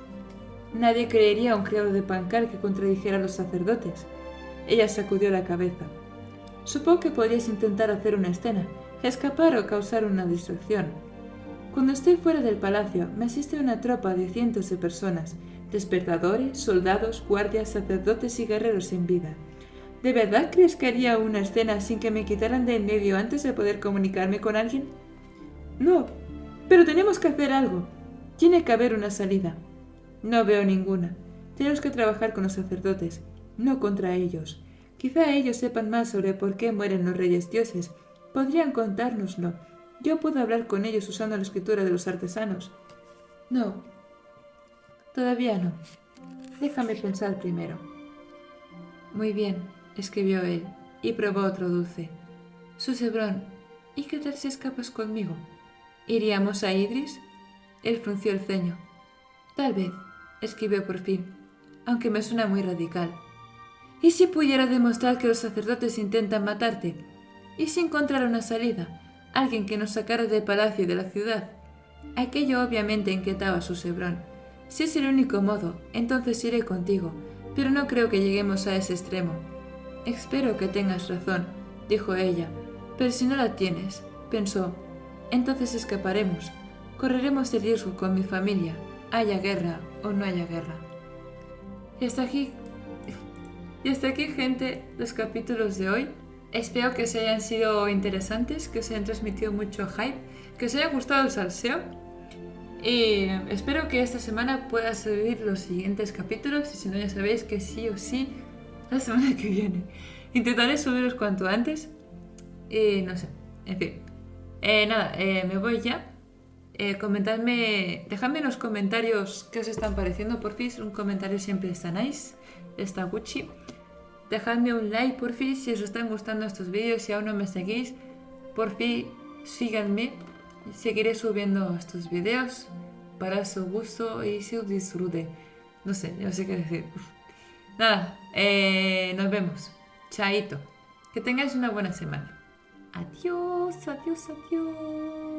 Speaker 1: Nadie creería a un criado de Pancar que contradijera a los sacerdotes. Ella sacudió la cabeza. Supongo que podrías intentar hacer una escena, escapar o causar una distracción. Cuando estoy fuera del palacio, me asiste una tropa de cientos de personas, despertadores, soldados, guardias, sacerdotes y guerreros en vida. ¿De verdad crees que haría una escena sin que me quitaran de en medio antes de poder comunicarme con alguien? No, pero tenemos que hacer algo. Tiene que haber una salida. No veo ninguna. Tenemos que trabajar con los sacerdotes, no contra ellos. Quizá ellos sepan más sobre por qué mueren los reyes dioses. Podrían contárnoslo. Yo puedo hablar con ellos usando la escritura de los artesanos. No, todavía no. Déjame pensar primero. Muy bien, escribió él, y probó otro dulce. Susebrón, ¿y qué tal si escapas conmigo? ¿Iríamos a Idris? Él frunció el ceño. Tal vez, escribió por fin, aunque me suena muy radical. ¿Y si pudiera demostrar que los sacerdotes intentan matarte? ¿Y si encontrara una salida? Alguien que nos sacara del palacio y de la ciudad. Aquello obviamente inquietaba a Susebrón. Si es el único modo, entonces iré contigo, pero no creo que lleguemos a ese extremo. Espero que tengas razón, dijo ella, pero si no la tienes, pensó, entonces escaparemos. Correremos el riesgo con mi familia, haya guerra o no haya guerra. Y hasta aquí, gente, los capítulos de hoy. Espero que os hayan sido interesantes, que os hayan transmitido mucho hype, que os haya gustado el salseo. Y espero que esta semana pueda subir los siguientes capítulos. Y si no, ya sabéis que sí o sí, la semana que viene. Intentaré subirlos cuanto antes. Y no sé, en fin. Me voy ya. Dejadme en los comentarios qué os están pareciendo, porfis. Un comentario siempre está nice, está Gucci. Dejadme un like, porfis, si os están gustando estos vídeos. Si aún no me seguís, porfis, síganme. Seguiré subiendo estos vídeos para su gusto y su disfrute. No sé, no sé qué decir. Nada, nos vemos. Chaito. Que tengáis una buena semana. Adiós, adiós, adiós.